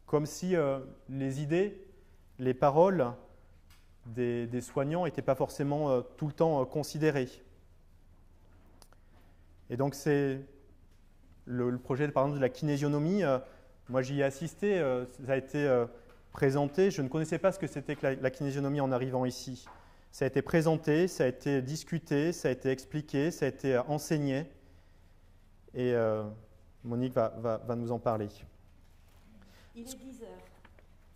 S1: Comme si les idées, les paroles des soignants n'étaient pas forcément tout le temps considérées. Et donc c'est le projet par exemple de la kinésionomie, moi j'y ai assisté, ça a été présenté, je ne connaissais pas ce que c'était que la kinésionomie en arrivant ici. Ça a été présenté, ça a été discuté, ça a été expliqué, ça a été enseigné, et Monique va nous en parler.
S2: Il est 10 heures.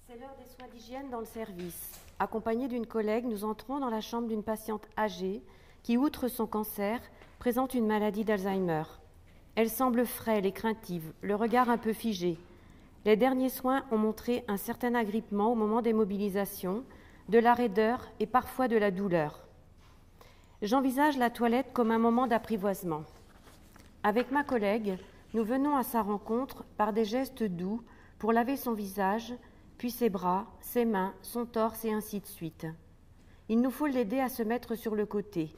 S2: C'est l'heure des soins d'hygiène dans le service. Accompagnés d'une collègue, nous entrons dans la chambre d'une patiente âgée qui, outre son cancer, présente une maladie d'Alzheimer. Elle semble frêle et craintive, le regard un peu figé. Les derniers soins ont montré un certain agrippement au moment des mobilisations, de la raideur et parfois de la douleur. J'envisage la toilette comme un moment d'apprivoisement. Avec ma collègue, nous venons à sa rencontre par des gestes doux pour laver son visage, puis ses bras, ses mains, son torse et ainsi de suite. Il nous faut l'aider à se mettre sur le côté.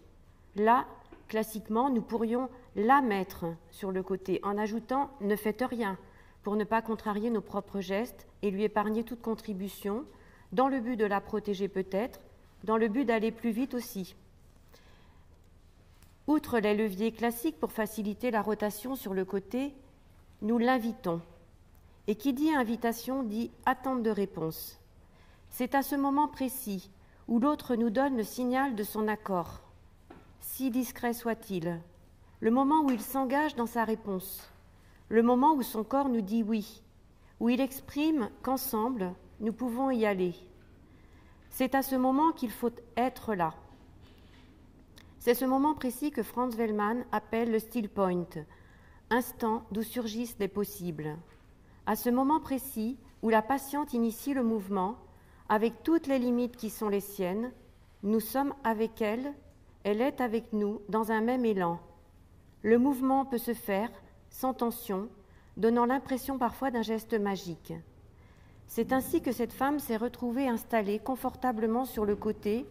S2: Là, classiquement, nous pourrions la mettre sur le côté en ajoutant « ne faites rien » pour ne pas contrarier nos propres gestes et lui épargner toute contribution, dans le but de la protéger peut-être, dans le but d'aller plus vite aussi. Outre les leviers classiques pour faciliter la rotation sur le côté, nous l'invitons. Et qui dit invitation dit attente de réponse. C'est à ce moment précis où l'autre nous donne le signal de son accord, si discret soit-il, le moment où il s'engage dans sa réponse, le moment où son corps nous dit oui, où il exprime qu'ensemble, nous pouvons y aller. C'est à ce moment qu'il faut être là. C'est ce moment précis que Franz Wellmann appelle le still point, instant d'où surgissent les possibles. À ce moment précis où la patiente initie le mouvement, avec toutes les limites qui sont les siennes, nous sommes avec elle, elle est avec nous dans un même élan. Le mouvement peut se faire sans tension, donnant l'impression parfois d'un geste magique. C'est ainsi que cette femme s'est retrouvée installée confortablement sur le côté,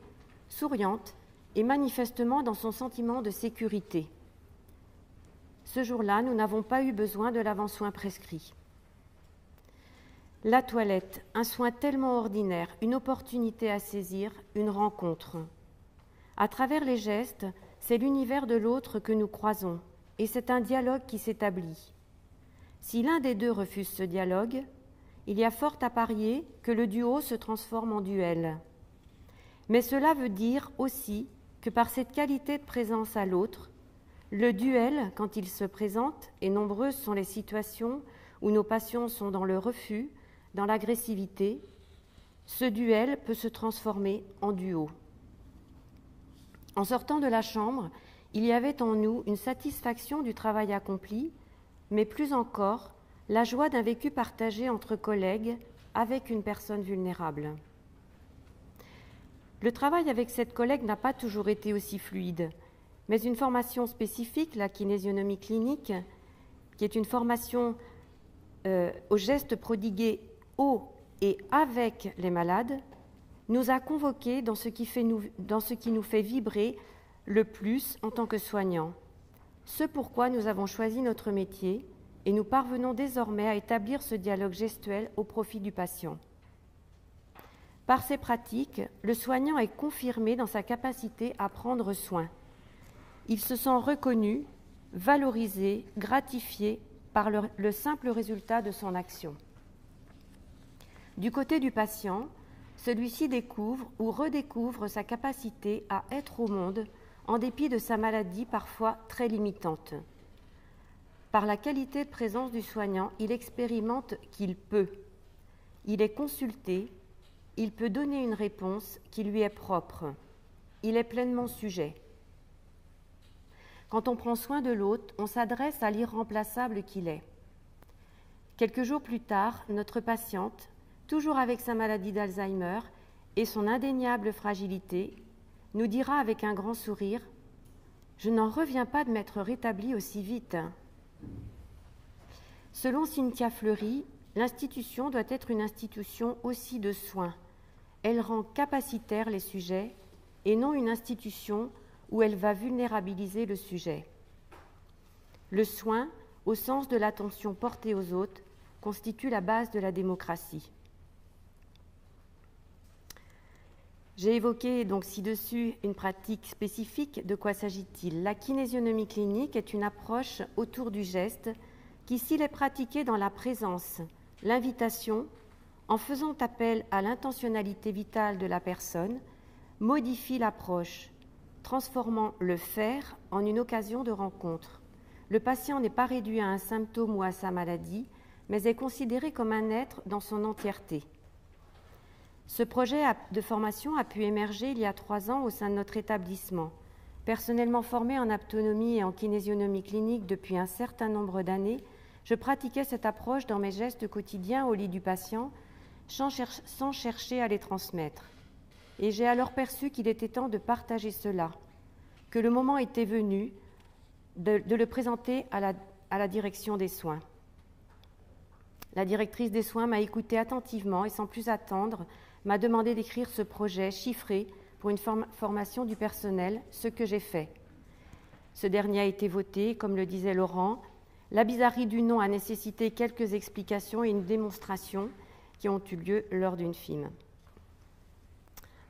S2: souriante et manifestement dans son sentiment de sécurité. Ce jour-là, nous n'avons pas eu besoin de l'avant-soin prescrit. La toilette, un soin tellement ordinaire, une opportunité à saisir, une rencontre. À travers les gestes, c'est l'univers de l'autre que nous croisons, et c'est un dialogue qui s'établit. Si l'un des deux refuse ce dialogue, il y a fort à parier que le duo se transforme en duel. Mais cela veut dire aussi que par cette qualité de présence à l'autre, le duel, quand il se présente, et nombreuses sont les situations où nos passions sont dans le refus, dans l'agressivité, ce duel peut se transformer en duo. En sortant de la chambre, il y avait en nous une satisfaction du travail accompli, mais plus encore, la joie d'un vécu partagé entre collègues avec une personne vulnérable. Le travail avec cette collègue n'a pas toujours été aussi fluide, mais une formation spécifique, la kinésionomie clinique, qui est une formation aux gestes prodigués au et avec les malades, nous a convoqués dans ce qui nous fait vibrer le plus en tant que soignants. Ce pourquoi nous avons choisi notre métier et nous parvenons désormais à établir ce dialogue gestuel au profit du patient. Par ces pratiques, le soignant est confirmé dans sa capacité à prendre soin. Il se sent reconnu, valorisé, gratifié par le simple résultat de son action. Du côté du patient, celui-ci découvre ou redécouvre sa capacité à être au monde en dépit de sa maladie parfois très limitante. Par la qualité de présence du soignant, il expérimente qu'il peut. Il est consulté, il peut donner une réponse qui lui est propre. Il est pleinement sujet. Quand on prend soin de l'autre, on s'adresse à l'irremplaçable qu'il est. Quelques jours plus tard, notre patiente, toujours avec sa maladie d'Alzheimer et son indéniable fragilité, nous dira avec un grand sourire « Je n'en reviens pas de m'être rétablie aussi vite ». Selon Cynthia Fleury, l'institution doit être une institution aussi de soins. Elle rend capacitaires les sujets et non une institution où elle va vulnérabiliser le sujet. Le soin, au sens de l'attention portée aux autres, constitue la base de la démocratie. J'ai évoqué donc ci-dessus une pratique spécifique. De quoi s'agit-il? La kinésionomie clinique est une approche autour du geste qui, s'il est pratiqué dans la présence, l'invitation, en faisant appel à l'intentionnalité vitale de la personne, modifie l'approche, transformant le faire en une occasion de rencontre. Le patient n'est pas réduit à un symptôme ou à sa maladie, mais est considéré comme un être dans son entièreté. Ce projet de formation a pu émerger il y a 3 ans au sein de notre établissement. Personnellement formée en aptonomie et en kinésionomie clinique depuis un certain nombre d'années, je pratiquais cette approche dans mes gestes quotidiens au lit du patient, sans chercher à les transmettre. Et j'ai alors perçu qu'il était temps de partager cela, que le moment était venu de le présenter à la direction des soins. La directrice des soins m'a écouté attentivement et sans plus attendre, m'a demandé d'écrire ce projet chiffré pour une formation du personnel, ce que j'ai fait. Ce dernier a été voté, comme le disait Laurent. La bizarrerie du nom a nécessité quelques explications et une démonstration qui ont eu lieu lors d'une FIM.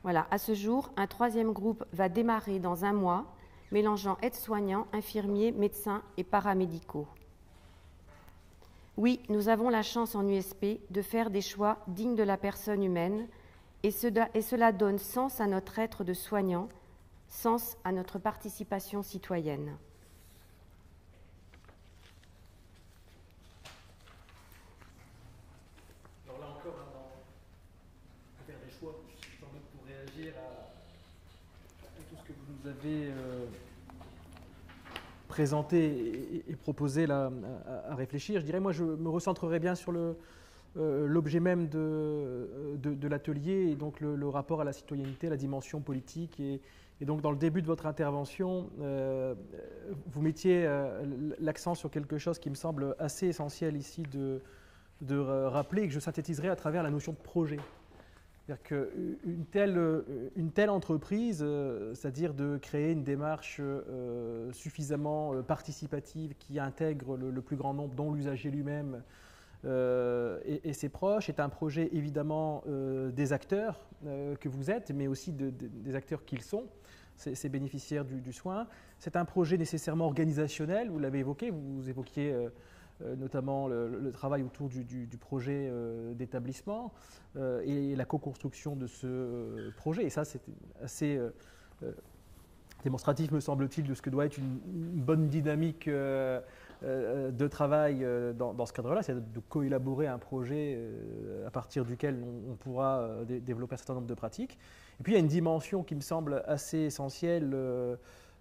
S2: Voilà, à ce jour, un 3e groupe va démarrer dans 1 mois, mélangeant aides-soignants, infirmiers, médecins et paramédicaux. Oui, nous avons la chance en USP de faire des choix dignes de la personne humaine et cela donne sens à notre être de soignant, sens à notre participation citoyenne.
S3: Alors là encore, on peut faire des choix sans doute pour réagir à tout ce que vous nous avez présenté et proposé là, à réfléchir. Je dirais, moi, je me recentrerai bien sur l'objet même de l'atelier et donc le rapport à la citoyenneté, la dimension politique. Et donc, dans le début de votre intervention, vous mettiez l'accent sur quelque chose qui me semble assez essentiel ici de rappeler et que je synthétiserai à travers la notion de projet. C'est-à-dire qu'une telle entreprise, c'est-à-dire de créer une démarche suffisamment participative qui intègre le plus grand nombre, dont l'usager lui-même et ses proches, est un projet évidemment des acteurs que vous êtes, mais aussi des acteurs qu'ils sont, ces bénéficiaires du soin. C'est un projet nécessairement organisationnel, vous l'avez évoqué, vous évoquiez notamment le travail autour du projet d'établissement et la co-construction de ce projet. Et ça, c'est assez démonstratif, me semble-t-il, de ce que doit être une bonne dynamique de travail dans ce cadre-là, c'est de co-élaborer un projet à partir duquel on pourra développer un certain nombre de pratiques. Et puis, il y a une dimension qui me semble assez essentielle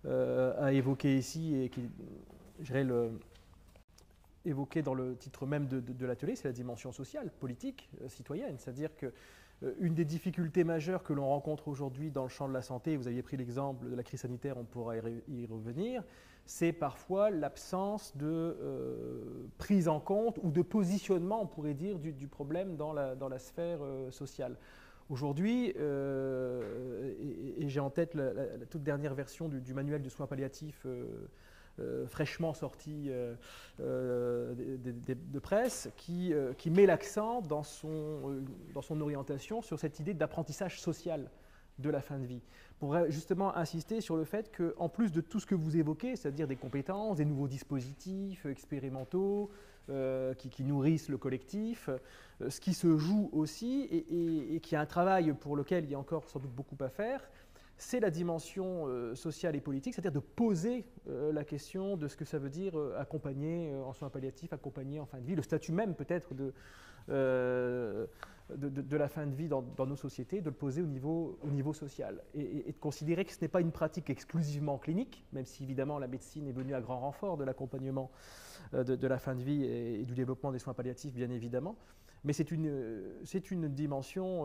S3: à évoquer ici et qui, je dirais, évoqué dans le titre même de l'atelier, c'est la dimension sociale, politique, citoyenne. C'est-à-dire qu'une des difficultés majeures que l'on rencontre aujourd'hui dans le champ de la santé, vous aviez pris l'exemple de la crise sanitaire, on pourra y revenir, c'est parfois l'absence de prise en compte ou de positionnement, on pourrait dire, du problème dans la sphère sociale. Aujourd'hui, et j'ai en tête la toute dernière version du manuel de soins palliatifs fraîchement sorti de presse, qui met l'accent dans son orientation sur cette idée d'apprentissage social de la fin de vie, pour justement insister sur le fait qu'en plus de tout ce que vous évoquez, c'est-à-dire des compétences, des nouveaux dispositifs expérimentaux qui nourrissent le collectif, ce qui se joue aussi et qui est un travail pour lequel il y a encore sans doute beaucoup à faire, c'est la dimension sociale et politique, c'est-à-dire de poser la question de ce que ça veut dire accompagner en soins palliatifs, accompagner en fin de vie, le statut même peut-être de la fin de vie dans nos sociétés, de le poser au niveau social et de considérer que ce n'est pas une pratique exclusivement clinique, même si évidemment la médecine est venue à grand renfort de l'accompagnement de la fin de vie et du développement des soins palliatifs, bien évidemment, mais c'est une dimension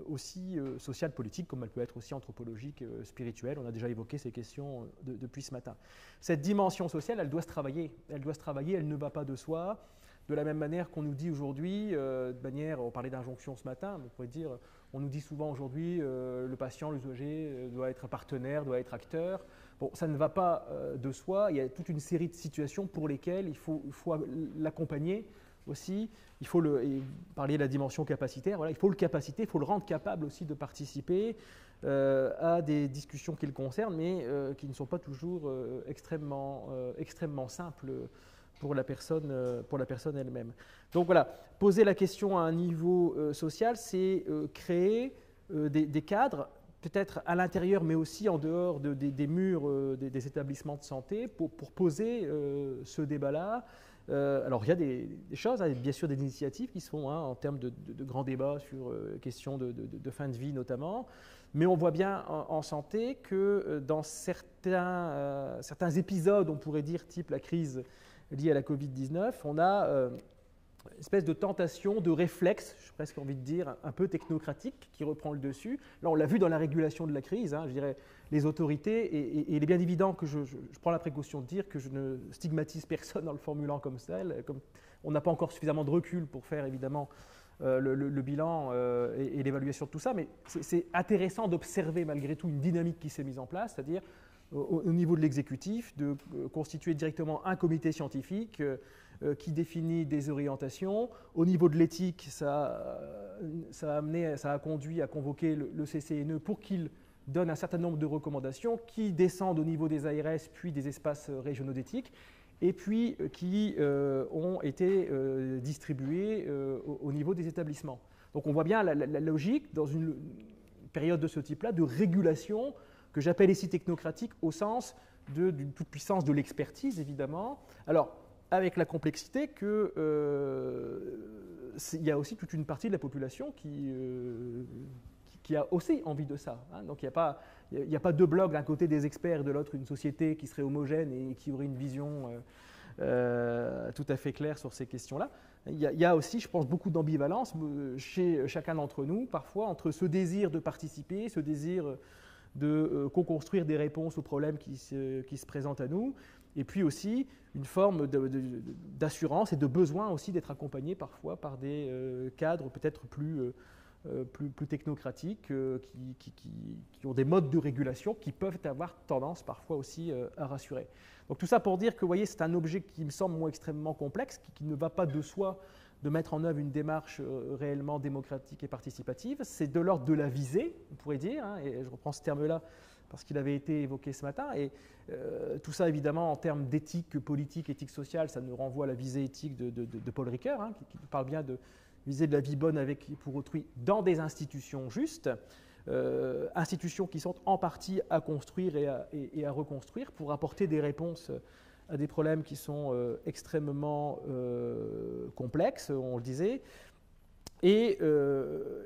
S3: aussi sociale, politique, comme elle peut être aussi anthropologique, spirituelle. On a déjà évoqué ces questions depuis ce matin. Cette dimension sociale, elle doit se travailler, elle ne va pas de soi. De la même manière qu'on nous dit aujourd'hui, on parlait d'injonction ce matin, mais on pourrait dire, on nous dit souvent aujourd'hui, le patient, l'usager doit être un partenaire, doit être acteur. Bon, ça ne va pas de soi, il y a toute une série de situations pour lesquelles il faut l'accompagner aussi. Il faut parler de la dimension capacitaire, voilà, il faut le capaciter, il faut le rendre capable aussi de participer à des discussions qui le concernent, mais qui ne sont pas toujours extrêmement simples pour la personne elle-même. Donc voilà, poser la question à un niveau social, c'est créer des cadres, peut-être à l'intérieur, mais aussi en dehors des murs des établissements de santé, pour poser ce débat-là. Alors il y a des choses, bien sûr des initiatives qui se font en termes de grands débats sur questions de fin de vie notamment, mais on voit bien en santé que dans certains épisodes, on pourrait dire type la crise liée à la Covid-19, on a une espèce de tentation, de réflexe, j'ai presque envie de dire, un peu technocratique qui reprend le dessus. Là, on l'a vu dans la régulation de la crise, je dirais, les autorités, et il est bien évident que je prends la précaution de dire que je ne stigmatise personne en le formulant comme ça. Comme on n'a pas encore suffisamment de recul pour faire, évidemment, le bilan et l'évaluation de tout ça, mais c'est intéressant d'observer malgré tout une dynamique qui s'est mise en place, c'est-à-dire au niveau de l'exécutif, de constituer directement un comité scientifique qui définit des orientations. Au niveau de l'éthique, ça a conduit à convoquer le CCNE pour qu'il donne un certain nombre de recommandations qui descendent au niveau des ARS, puis des espaces régionaux d'éthique, et puis qui ont été distribuées au niveau des établissements. Donc on voit bien la logique dans une période de ce type-là de régulation que j'appelle ici technocratique au sens d'une toute-puissance de l'expertise, évidemment. Alors, avec la complexité qu'il y a aussi toute une partie de la population qui a aussi envie de ça. Donc, il n'y a pas deux blocs, d'un côté des experts, de l'autre une société qui serait homogène et qui aurait une vision tout à fait claire sur ces questions-là. Il y a aussi, je pense, beaucoup d'ambivalence chez chacun d'entre nous, parfois, entre ce désir de participer, ce désir de co-construire des réponses aux problèmes qui se présentent à nous, et puis aussi une forme d'assurance et de besoin aussi d'être accompagné parfois par des cadres peut-être plus technocratiques qui ont des modes de régulation qui peuvent avoir tendance parfois aussi à rassurer. Donc tout ça pour dire que, vous voyez, c'est un objet qui me semble moi extrêmement complexe, qui ne va pas de soi de mettre en œuvre une démarche réellement démocratique et participative. C'est de l'ordre de la visée, on pourrait dire, et je reprends ce terme-là parce qu'il avait été évoqué ce matin, et tout ça évidemment en termes d'éthique politique, éthique sociale, ça nous renvoie à la visée éthique de Paul Ricoeur, qui parle bien de viser de la vie bonne pour autrui dans des institutions justes, institutions qui sont en partie à construire et à reconstruire pour apporter des réponses à des problèmes qui sont extrêmement complexes, on le disait, et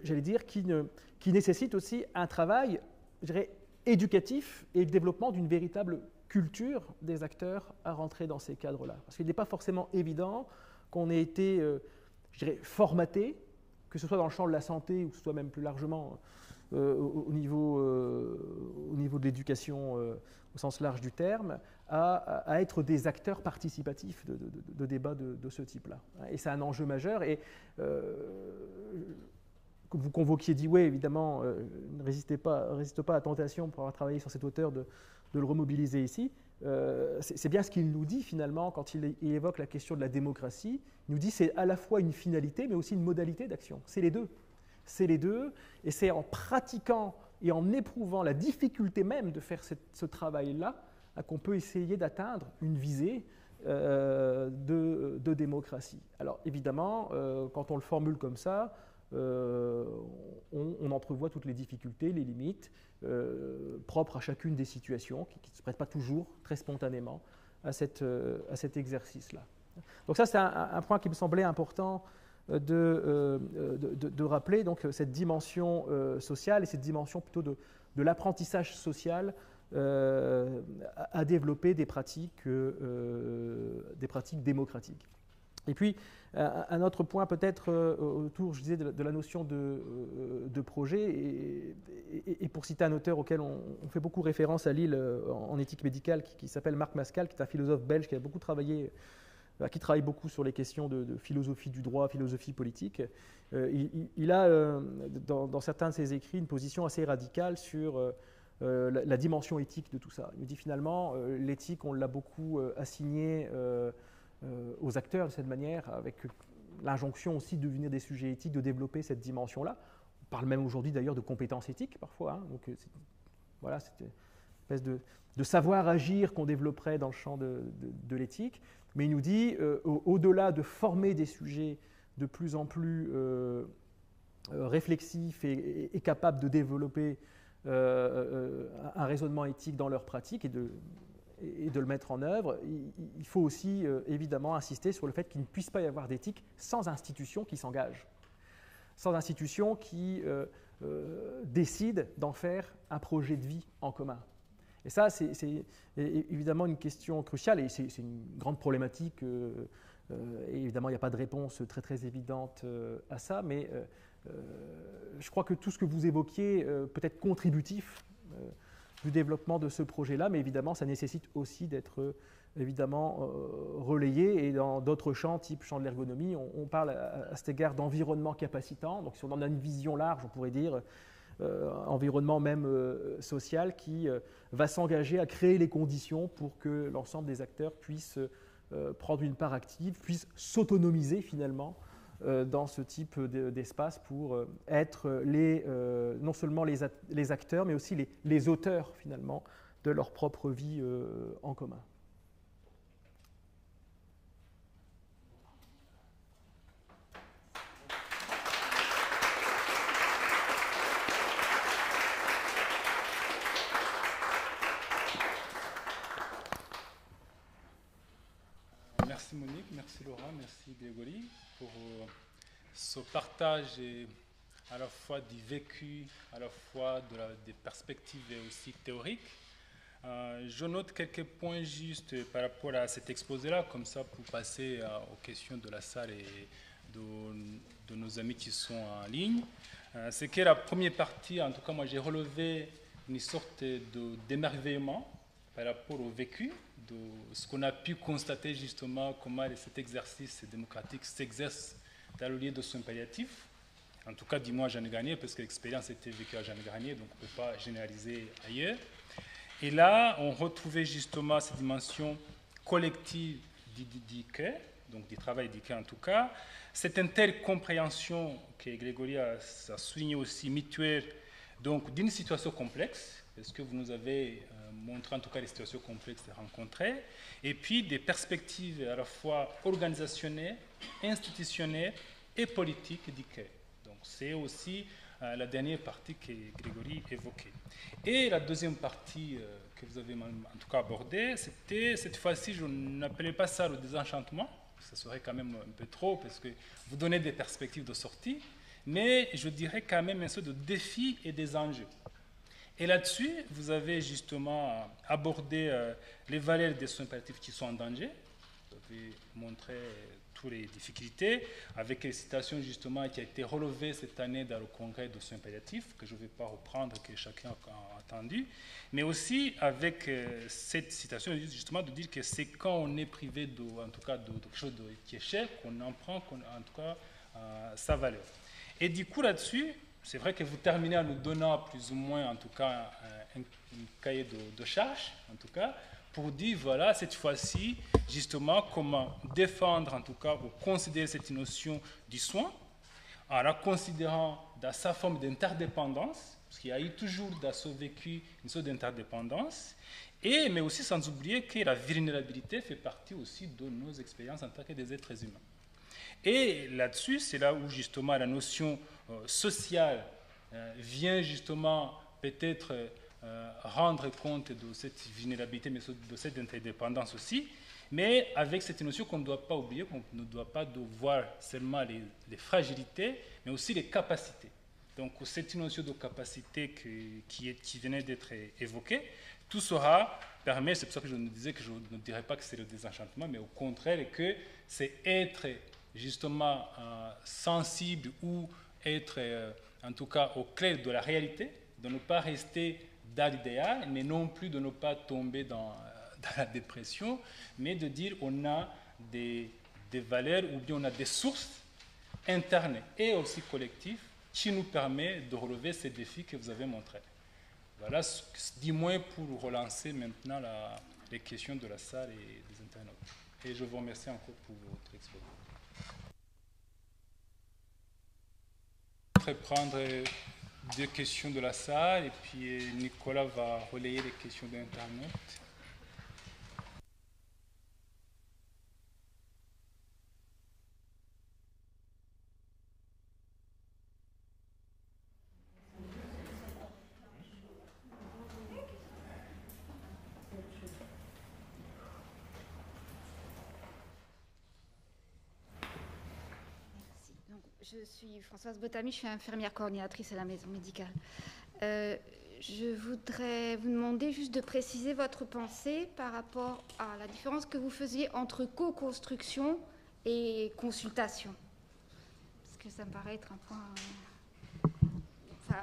S3: j'allais dire qui nécessitent aussi un travail, je dirais, éducatif et le développement d'une véritable culture des acteurs à rentrer dans ces cadres-là. Parce qu'il n'est pas forcément évident qu'on ait été, je dirais, formaté, que ce soit dans le champ de la santé ou que ce soit même plus largement au niveau de l'éducation au sens large du terme, à être des acteurs participatifs de débats de ce type-là. Et c'est un enjeu majeur. Et que vous convoquiez Dewey, évidemment, ne résiste pas à la tentation pour avoir travaillé sur cette hauteur de le remobiliser ici. C'est bien ce qu'il nous dit finalement quand il évoque la question de la démocratie. Il nous dit que c'est à la fois une finalité mais aussi une modalité d'action. C'est les deux. C'est les deux, et c'est en pratiquant et en éprouvant la difficulté même de faire ce travail-là, qu'on peut essayer d'atteindre une visée de démocratie. Alors évidemment, quand on le formule comme ça, on entrevoit toutes les difficultés, les limites propres à chacune des situations, qui ne se prêtent pas toujours très spontanément à cet exercice-là. Donc ça, c'est un point qui me semblait important de rappeler, donc cette dimension sociale et cette dimension plutôt de l'apprentissage social à développer des pratiques démocratiques. Et puis, un autre point peut-être autour, je disais, de la notion de projet, et pour citer un auteur auquel on fait beaucoup référence à Lille en éthique médicale, qui s'appelle Marc Mascal, qui est un philosophe belge qui a beaucoup travaillé, qui travaille beaucoup sur les questions de philosophie du droit, philosophie politique. Il a, dans certains de ses écrits, une position assez radicale sur la dimension éthique de tout ça. Il me dit finalement, l'éthique, on l'a beaucoup assignée aux acteurs de cette manière, avec l'injonction aussi de devenir des sujets éthiques, de développer cette dimension-là. On parle même aujourd'hui d'ailleurs de compétences éthiques parfois. Hein, donc voilà, c'est une espèce de savoir-agir qu'on développerait dans le champ de l'éthique. Mais il nous dit, au-delà de former des sujets de plus en plus réflexifs et capables de développer un raisonnement éthique dans leur pratique et de le mettre en œuvre, il faut aussi évidemment insister sur le fait qu'il ne puisse pas y avoir d'éthique sans institutions qui s'engagent, sans institutions qui décident d'en faire un projet de vie en commun. Et ça, c'est évidemment une question cruciale et c'est une grande problématique. Et évidemment, il n'y a pas de réponse très, très évidente à ça, mais je crois que tout ce que vous évoquiez peut être contributif du développement de ce projet-là, mais évidemment, ça nécessite aussi d'être évidemment relayé. Et dans d'autres champs, type champ de l'ergonomie, on parle à cet égard d'environnement capacitant. Donc, si on en a une vision large, on pourrait dire environnement même social qui va s'engager à créer les conditions pour que l'ensemble des acteurs puissent prendre une part active, puissent s'autonomiser finalement dans ce type d'espace pour être non seulement les acteurs, mais aussi les auteurs finalement de leur propre vie en commun.
S4: Merci Monique, merci Laura, merci Grégory pour ce partage à la fois du vécu, à la fois des perspectives et aussi théoriques. Je note quelques points juste par rapport à cet exposé-là, comme ça pour passer aux questions de la salle et de nos amis qui sont en ligne. C'est que la première partie, en tout cas moi j'ai relevé une sorte d'émerveillement par rapport au vécu, de ce qu'on a pu constater justement, comment cet exercice démocratique s'exerce dans le lieu de soins palliatifs. En tout cas, dis-moi Jeanne Garnier, parce que l'expérience était vécue à Jeanne Garnier, donc on ne peut pas généraliser ailleurs. Et là, on retrouvait justement cette dimension collective d'IKE, donc du travail d'IKE en tout cas, cette intercompréhension que Grégory a souligné aussi, mutuelle, donc d'une situation complexe, parce que vous nous avez montré en tout cas les situations complexes rencontrées, et puis des perspectives à la fois organisationnelles, institutionnelles et politiques d'IKE. Donc c'est aussi la dernière partie que Grégory évoquait. Et la deuxième partie que vous avez en tout cas abordée, c'était cette fois-ci, je n'appelais pas ça le désenchantement, ça serait quand même un peu trop, parce que vous donnez des perspectives de sortie, mais je dirais quand même un sorte de défis et des enjeux. Et là-dessus, vous avez justement abordé les valeurs des soins palliatifs qui sont en danger. Vous avez montré toutes les difficultés, avec les citations justement qui a été relevée cette année dans le congrès de soins palliatifs, que je ne vais pas reprendre, que chacun a entendu, mais aussi avec cette citation justement de dire que c'est quand on est privé en tout cas de quelque chose qui est cher qu'on en prend en tout cas sa valeur. Et du coup là-dessus, c'est vrai que vous terminez en nous donnant plus ou moins, en tout cas, un cahier de charges, en tout cas, pour dire, voilà, cette fois-ci, justement, comment défendre, en tout cas, ou considérer cette notion du soin, en la considérant dans sa forme d'interdépendance, parce qu'il y a eu toujours dans ce vécu une sorte d'interdépendance, mais aussi sans oublier que la vulnérabilité fait partie aussi de nos expériences en tant que des êtres humains. Et là-dessus, c'est là où justement la notion sociale vient justement peut-être rendre compte de cette vulnérabilité, mais de cette interdépendance aussi, mais avec cette notion qu'on ne doit pas oublier, qu'on ne doit pas voir seulement les fragilités, mais aussi les capacités. Donc cette notion de capacité qui venait d'être évoquée, tout cela permet, c'est pour ça que je ne disais que je ne dirais pas que c'est le désenchantement, mais au contraire que c'est être justement sensible ou être en tout cas au clair de la réalité, de ne pas rester dans l'idéal, mais non plus de ne pas tomber dans la dépression, mais de dire on a des valeurs ou bien on a des sources internes et aussi collectives qui nous permettent de relever ces défis que vous avez montrés. Voilà, du moins pour relancer maintenant les questions de la salle et des internautes. Et je vous remercie encore pour votre exposé. Je vais prendre 2 questions de la salle et puis Nicolas va relayer les questions de l'internaute.
S5: Je suis Françoise Botamy, je suis infirmière coordinatrice à la maison médicale. Je voudrais vous demander juste de préciser votre pensée par rapport à la différence que vous faisiez entre co-construction et consultation. Parce que ça me paraît être un point... Enfin,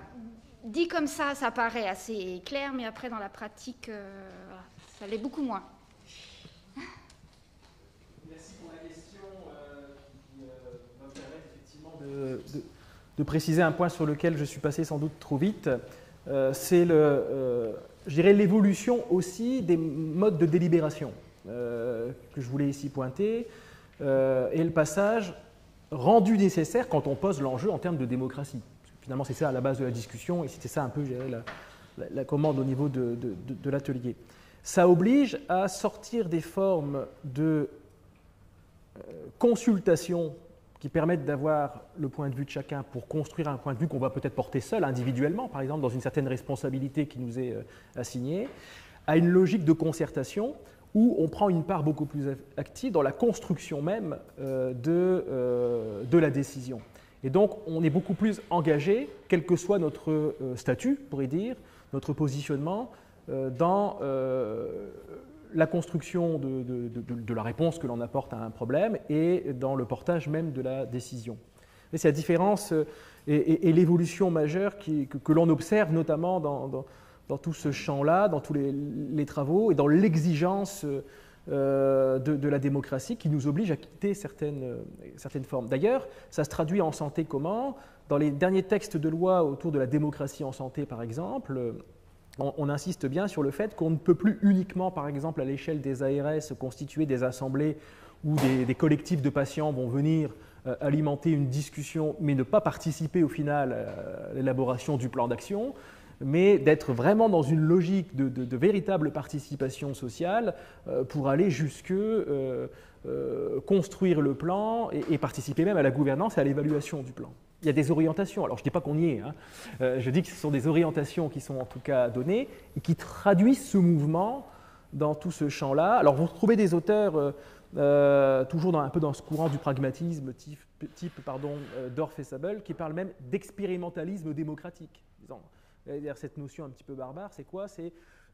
S5: dit comme ça paraît assez clair, mais après dans la pratique, voilà, ça l'est beaucoup moins.
S3: De préciser un point sur lequel je suis passé sans doute trop vite, c'est je dirais l'évolution aussi des modes de délibération que je voulais ici pointer, et le passage rendu nécessaire quand on pose l'enjeu en termes de démocratie. Parce que finalement, c'est ça à la base de la discussion, et c'était ça un peu, je dirais, la commande au niveau de l'atelier. Ça oblige à sortir des formes de consultation qui permettent d'avoir le point de vue de chacun pour construire un point de vue qu'on va peut-être porter seul, individuellement, par exemple, dans une certaine responsabilité qui nous est assignée, à une logique de concertation où on prend une part beaucoup plus active dans la construction même de la décision. Et donc, on est beaucoup plus engagé, quel que soit notre statut, on pourrait dire, notre positionnement, dans la construction de la réponse que l'on apporte à un problème et dans le portage même de la décision. Mais c'est la différence et l'évolution majeure que l'on observe notamment dans tout ce champ-là, dans tous les travaux et dans l'exigence de la démocratie qui nous oblige à quitter certaines formes. D'ailleurs, ça se traduit en santé comment? Dans les derniers textes de loi autour de la démocratie en santé, par exemple, on insiste bien sur le fait qu'on ne peut plus uniquement, par exemple, à l'échelle des ARS, constituer des assemblées où des collectifs de patients vont venir alimenter une discussion, mais ne pas participer au final à l'élaboration du plan d'action, mais d'être vraiment dans une logique de véritable participation sociale pour aller jusque construire le plan et participer même à la gouvernance et à l'évaluation du plan. Il y a des orientations, alors je ne dis pas qu'on y est, hein. Je dis que ce sont des orientations qui sont en tout cas données et qui traduisent ce mouvement dans tout ce champ-là. Alors vous retrouvez des auteurs toujours un peu dans ce courant du pragmatisme type Dorff et Sabel qui parlent même d'expérimentalisme démocratique. Cette notion un petit peu barbare, c'est quoi? C'est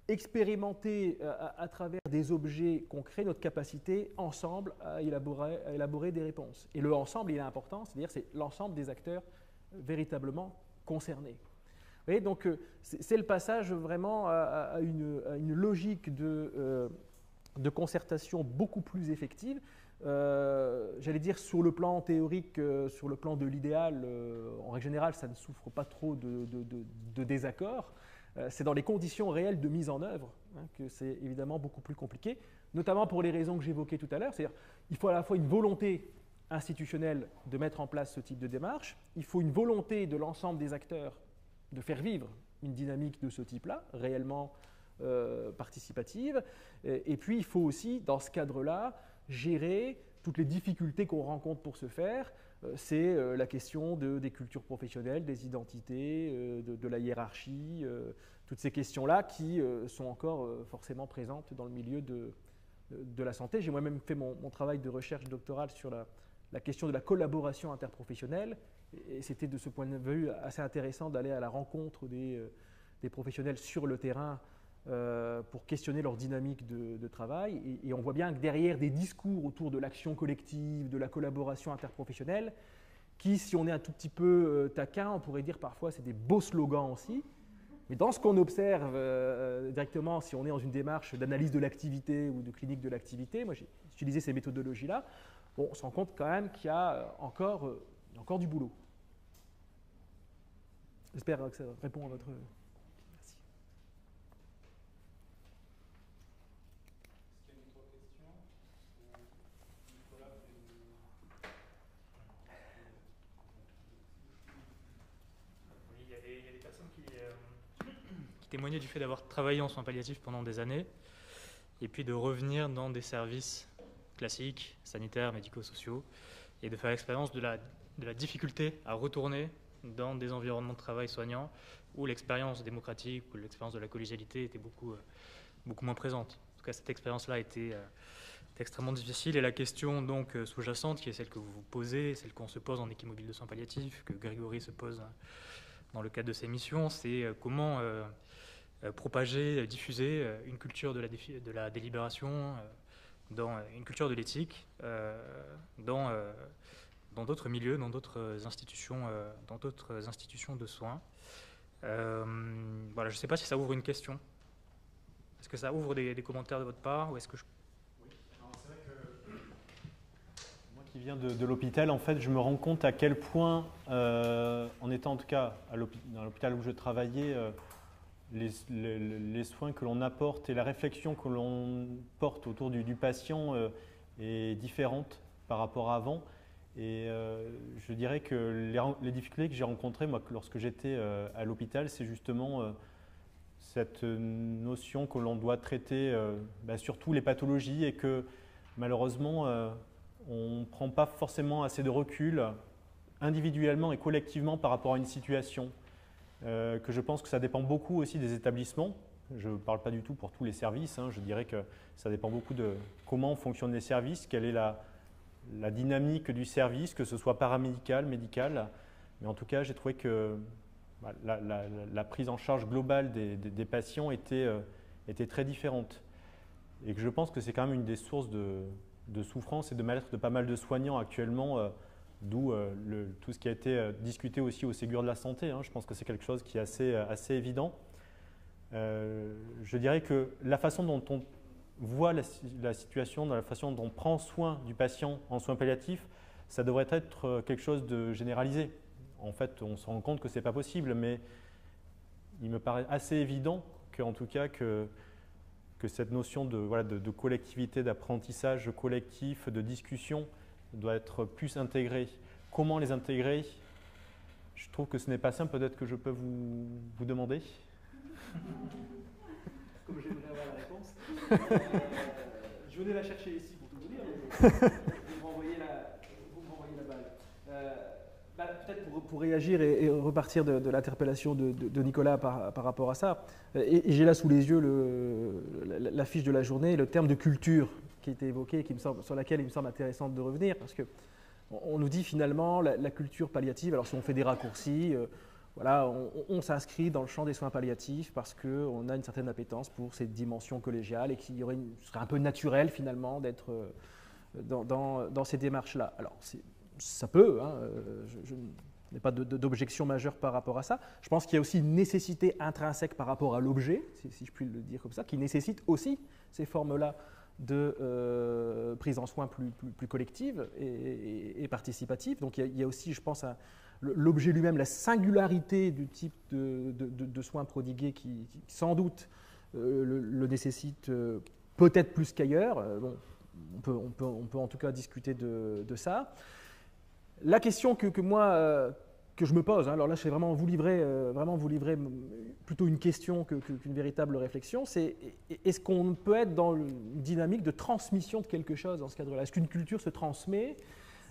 S3: expérimenter à travers des objets concrets notre capacité ensemble à élaborer des réponses. Et le ensemble, il est important, c'est-à-dire c'est l'ensemble des acteurs véritablement concernés. Vous voyez, donc c'est le passage vraiment à une logique de concertation beaucoup plus effective. J'allais dire sur le plan théorique, sur le plan de l'idéal, en règle générale, ça ne souffre pas trop de désaccords. C'est dans les conditions réelles de mise en œuvre que c'est évidemment beaucoup plus compliqué, notamment pour les raisons que j'évoquais tout à l'heure. C'est-à-dire qu'il faut à la fois une volonté institutionnelle de mettre en place ce type de démarche. Il faut une volonté de l'ensemble des acteurs de faire vivre une dynamique de ce type-là, réellement participative. Et puis, il faut aussi, dans ce cadre-là, gérer toutes les difficultés qu'on rencontre pour ce faire. C'est la question des cultures professionnelles, des identités, de la hiérarchie, toutes ces questions-là qui sont encore forcément présentes dans le milieu de la santé. J'ai moi-même fait mon travail de recherche doctorale sur la question de la collaboration interprofessionnelle, et c'était de ce point de vue assez intéressant d'aller à la rencontre des professionnels sur le terrain pour questionner leur dynamique de travail. Et on voit bien que derrière des discours autour de l'action collective, de la collaboration interprofessionnelle, qui, si on est un tout petit peu taquin, on pourrait dire parfois c'est des beaux slogans aussi. Mais dans ce qu'on observe directement, si on est dans une démarche d'analyse de l'activité ou de clinique de l'activité, moi j'ai utilisé ces méthodologies-là, bon, on se rend compte quand même qu'il y a encore du boulot. J'espère que ça répond à votre... Merci.
S4: Est-ce qu'il y a une autre question? Nicolas,
S6: oui, il y a des personnes qui témoignaient du fait d'avoir travaillé en soins palliatifs pendant des années et puis de revenir dans des services classiques, sanitaires, médico-sociaux, et de faire l'expérience de la difficulté à retourner dans des environnements de travail soignants où l'expérience démocratique ou l'expérience de la collégialité était beaucoup moins présente. En tout cas, cette expérience-là était extrêmement difficile, et la question donc sous-jacente, qui est celle que vous vous posez, celle qu'on se pose en équipe mobile de soins palliatifs, que Grégory se pose dans le cadre de ses missions, c'est comment propager, diffuser une culture de la délibération, une culture de l'éthique dans d'autres milieux, dans d'autres institutions de soins. Voilà, je ne sais pas si ça ouvre une question. Est-ce que ça ouvre des commentaires de votre part, ou est-ce que
S1: Oui, c'est vrai que moi qui viens de l'hôpital, en fait, je me rends compte à quel point, en étant en tout cas dans l'hôpital où je travaillais, les soins que l'on apporte et la réflexion que l'on porte autour du patient est différente par rapport à avant. Et je dirais que les difficultés que j'ai rencontrées moi, lorsque j'étais à l'hôpital, c'est justement cette notion que l'on doit traiter surtout les pathologies, et que malheureusement on ne prend pas forcément assez de recul individuellement et collectivement par rapport à une situation. Que je pense que ça dépend beaucoup aussi des établissements. Je ne parle pas du tout pour tous les services, je dirais que ça dépend beaucoup de comment fonctionnent les services, quelle est la dynamique du service, que ce soit paramédical, médical. Mais en tout cas, j'ai trouvé que la prise en charge globale des patients était très différente. Et que je pense que c'est quand même une des sources de souffrance et de mal-être de pas mal de soignants actuellement, d'où tout ce qui a été discuté aussi au Ségur de la santé. Je pense que c'est quelque chose qui est assez évident. Je dirais que la façon dont on voit la situation, dans la façon dont on prend soin du patient en soins palliatifs, ça devrait être quelque chose de généralisé. En fait, on se rend compte que ce n'est pas possible, mais il me paraît assez évident qu'en tout cas que cette notion de collectivité, d'apprentissage collectif, de discussion doit être plus intégrée. Comment les intégrer? Je trouve que ce n'est pas simple. Peut-être que je peux vous demander.
S3: Comme j'aimerais avoir la réponse. Je venais la chercher ici pour tout vous dire, mais vous me renvoyez la balle. Peut-être pour réagir et repartir de l'interpellation de Nicolas par rapport à ça, et j'ai là sous les yeux la fiche de la journée, le terme de culture qui a été évoqué, sur laquelle il me semble intéressant de revenir, parce qu'on nous dit finalement la culture palliative, alors si on fait des raccourcis, voilà, on s'inscrit dans le champ des soins palliatifs parce qu'on a une certaine appétence pour cette dimension collégiale, et qu'il serait un peu naturel finalement d'être dans ces démarches-là. Alors ça peut, je n'ai pas d'objection majeure par rapport à ça. Je pense qu'il y a aussi une nécessité intrinsèque par rapport à l'objet, si je puis le dire comme ça, qui nécessite aussi ces formes-là de prise en soin plus collective et participative. Donc il y a aussi, je pense, l'objet lui-même, la singularité du type de soins prodigués qui sans doute le nécessite peut-être plus qu'ailleurs. Bon, on peut en tout cas discuter de ça. La question que moi, que je me pose, hein, alors là je vais vraiment vous livrer plutôt une question qu'une véritable réflexion, c'est est-ce qu'on peut être dans une dynamique de transmission de quelque chose dans ce cadre-là? Est-ce qu'une culture se transmet?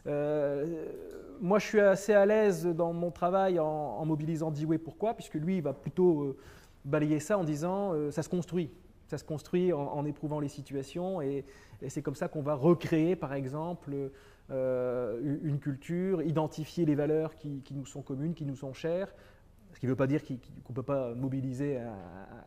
S3: Moi je suis assez à l'aise dans mon travail en mobilisant Dewey. Pourquoi? Puisque lui il va plutôt balayer ça en disant ça se construit. Ça se construit en éprouvant les situations et c'est comme ça qu'on va recréer par exemple une culture, identifier les valeurs qui nous sont communes, qui nous sont chères, ce qui ne veut pas dire qu'on ne peut pas mobiliser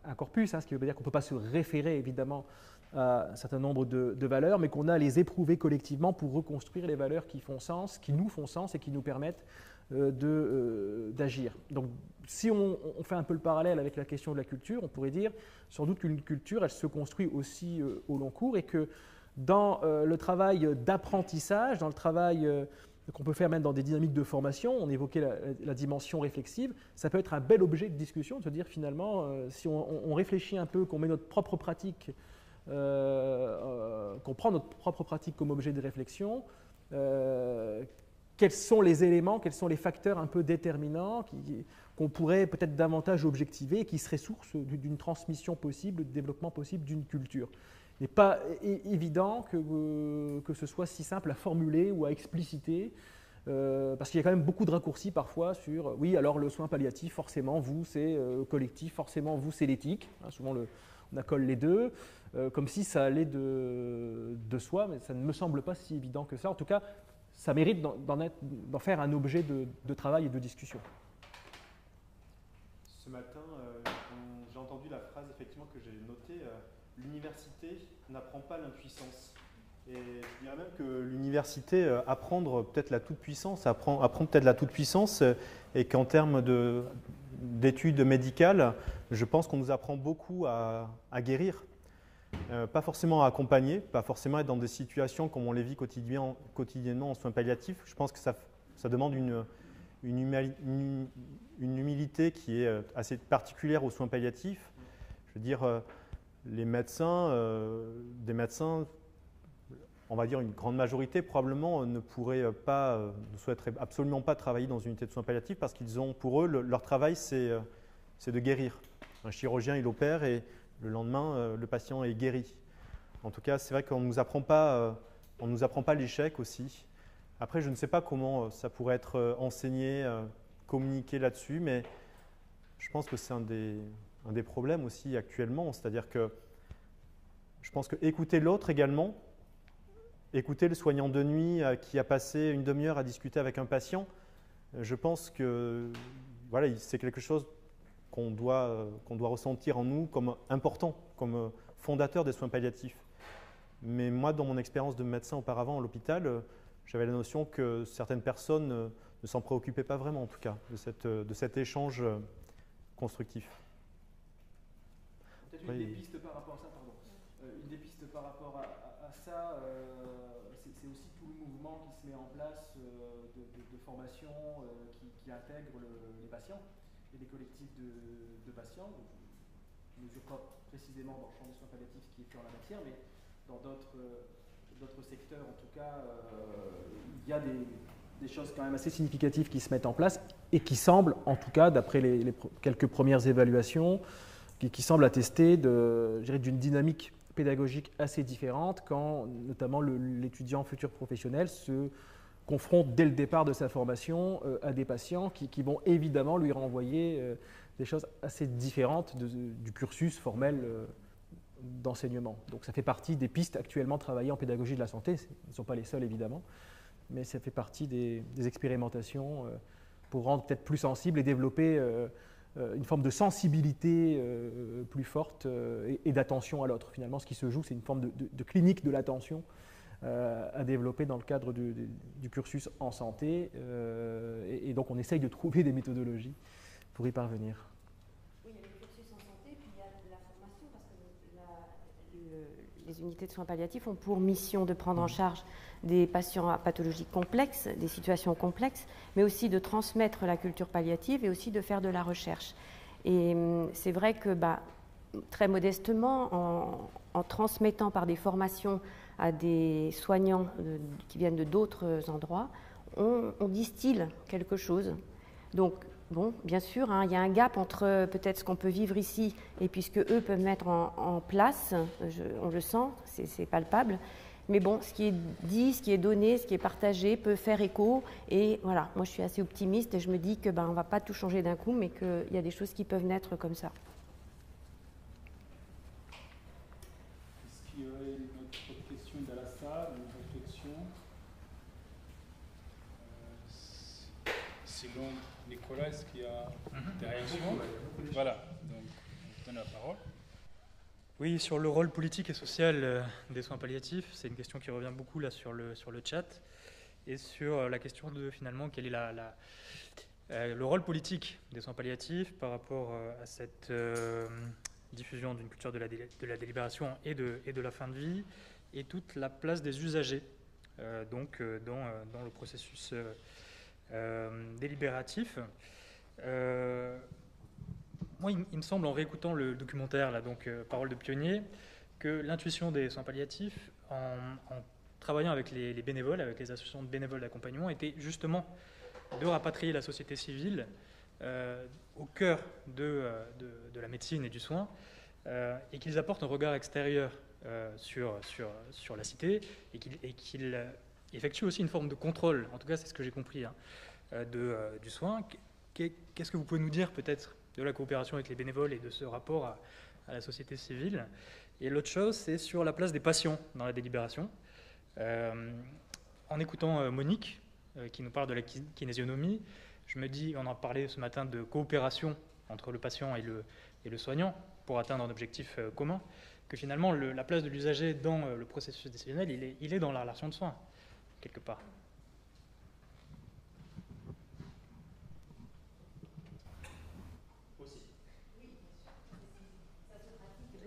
S3: un corpus, hein, ce qui veut pas dire qu'on ne peut pas se référer évidemment à un certain nombre de valeurs, mais qu'on a à les éprouver collectivement pour reconstruire les valeurs qui font sens, qui nous font sens et qui nous permettent d'agir. Donc si on fait un peu le parallèle avec la question de la culture, on pourrait dire sans doute qu'une culture, elle se construit aussi au long cours et que dans le travail d'apprentissage, dans le travail qu'on peut faire même dans des dynamiques de formation, on évoquait la dimension réflexive, ça peut être un bel objet de discussion, de se dire finalement, si on réfléchit un peu, qu'on met notre propre pratique, qu'on prend notre propre pratique comme objet de réflexion, quels sont les éléments, quels sont les facteurs un peu déterminants qu'on pourrait peut-être davantage objectiver et qui seraient source d'une transmission possible, de développement possible d'une culture. Il n'est pas évident que ce soit si simple à formuler ou à expliciter, parce qu'il y a quand même beaucoup de raccourcis parfois sur oui, alors le soin palliatif, forcément, vous, c'est collectif, forcément, vous, c'est l'éthique. Hein, souvent, on accole les deux, comme si ça allait de soi, mais ça ne me semble pas si évident que ça. En tout cas, ça mérite d'en faire un objet de travail et de discussion.
S1: Ce matin, j'ai entendu la phrase effectivement que j'ai notée. L'université n'apprend pas l'impuissance. Et je dirais même que l'université apprend peut-être la toute-puissance, apprend peut-être la toute-puissance et qu'en termes d'études médicales, je pense qu'on nous apprend beaucoup à guérir. Pas forcément à accompagner, pas forcément être dans des situations comme on les vit quotidiennement en soins palliatifs. Je pense que ça demande une humilité qui est assez particulière aux soins palliatifs. Je veux dire, les médecins, des médecins, on va dire une grande majorité probablement, ne souhaiteraient absolument pas travailler dans une unité de soins palliatifs parce qu'ils ont, pour eux, leur travail, c'est de guérir. Un chirurgien, il opère et le lendemain, le patient est guéri. En tout cas, c'est vrai qu'on ne nous apprend pas l'échec aussi. Après, je ne sais pas comment ça pourrait être enseigné, communiqué là-dessus, mais je pense que c'est un des problèmes aussi actuellement. C'est-à-dire que je pense que écouter l'autre également, écouter le soignant de nuit qui a passé une demi-heure à discuter avec un patient, je pense que voilà, c'est quelque chose qu'on doit ressentir en nous comme important, comme fondateur des soins palliatifs. Mais moi, dans mon expérience de médecin auparavant à l'hôpital, j'avais la notion que certaines personnes ne s'en préoccupaient pas vraiment, en tout cas, de cet échange constructif.
S3: Peut-être une des pistes par rapport à ça, pardon. Une des pistes par rapport à ça, c'est aussi tout le mouvement qui se met en place de formation qui intègre les patients et les collectifs de patients. Je ne mesure pas précisément dans le champ des soins palliatifs ce qui est fait en la matière, mais dans d'autres secteurs, en tout cas, il y a des choses quand même assez significatives qui se mettent en place et qui semblent, en tout cas, d'après les quelques premières évaluations, qui semblent attester d'une dynamique pédagogique assez différente quand, notamment, l'étudiant futur professionnel se confronte dès le départ de sa formation à des patients qui vont évidemment lui renvoyer des choses assez différentes du cursus formel d'enseignement. Donc ça fait partie des pistes actuellement travaillées en pédagogie de la santé. Ce ne sont pas les seules évidemment, mais ça fait partie des expérimentations pour rendre peut-être plus sensible et développer une forme de sensibilité plus forte et d'attention à l'autre. Finalement, ce qui se joue, c'est une forme de clinique de l'attention à développer dans le cadre du cursus en santé. Et donc, on essaye de trouver des méthodologies pour y parvenir.
S2: Oui, il y a le cursus en santé, puis il y a la formation, parce que les unités de soins palliatifs ont pour mission de prendre en charge des patients à pathologies complexes, des situations complexes, mais aussi de transmettre la culture palliative et aussi de faire de la recherche. Et c'est vrai que, très modestement, en transmettant par des formations à des soignants qui viennent de d'autres endroits, on distille quelque chose. Donc, bon, bien sûr, hein, il y a un gap entre peut-être ce qu'on peut vivre ici et puis ce qu'eux peuvent mettre en place. On le sent, c'est palpable. Mais bon, ce qui est dit, ce qui est donné, ce qui est partagé peut faire écho. Et voilà, moi je suis assez optimiste et je me dis que on ne va pas tout changer d'un coup, mais qu'il y a des choses qui peuvent naître comme ça.
S4: Est-ce qu'il y aurait une autre question dans la salle, une réflexion? Sinon, Nicolas, est-ce qu'il y a des réactions? Voilà, donc je vous donne la parole.
S6: Oui, sur le rôle politique et social des soins palliatifs, c'est une question qui revient beaucoup là sur le chat, et sur la question de finalement quel est le rôle politique des soins palliatifs par rapport à cette diffusion d'une culture de la délibération et de la fin de vie, et toute la place des usagers dans le processus délibératif. Moi, il me semble, en réécoutant le documentaire, là, donc Parole de pionnier, que l'intuition des soins palliatifs, en travaillant avec les bénévoles, avec les associations de bénévoles d'accompagnement, était justement de rapatrier la société civile au cœur de la médecine et du soin, et qu'ils apportent un regard extérieur sur la cité, et qu'ils effectuent aussi une forme de contrôle, en tout cas c'est ce que j'ai compris, hein, du soin. Qu'est-ce que vous pouvez nous dire peut-être de la coopération avec les bénévoles et de ce rapport à la société civile? Et l'autre chose, c'est sur la place des patients dans la délibération. En écoutant Monique, qui nous parle de la kinésionomie, je me dis, on en parlait ce matin de coopération entre le patient et le soignant pour atteindre un objectif commun, que finalement la place de l'usager dans le processus décisionnel, il est dans la relation de soins, quelque part.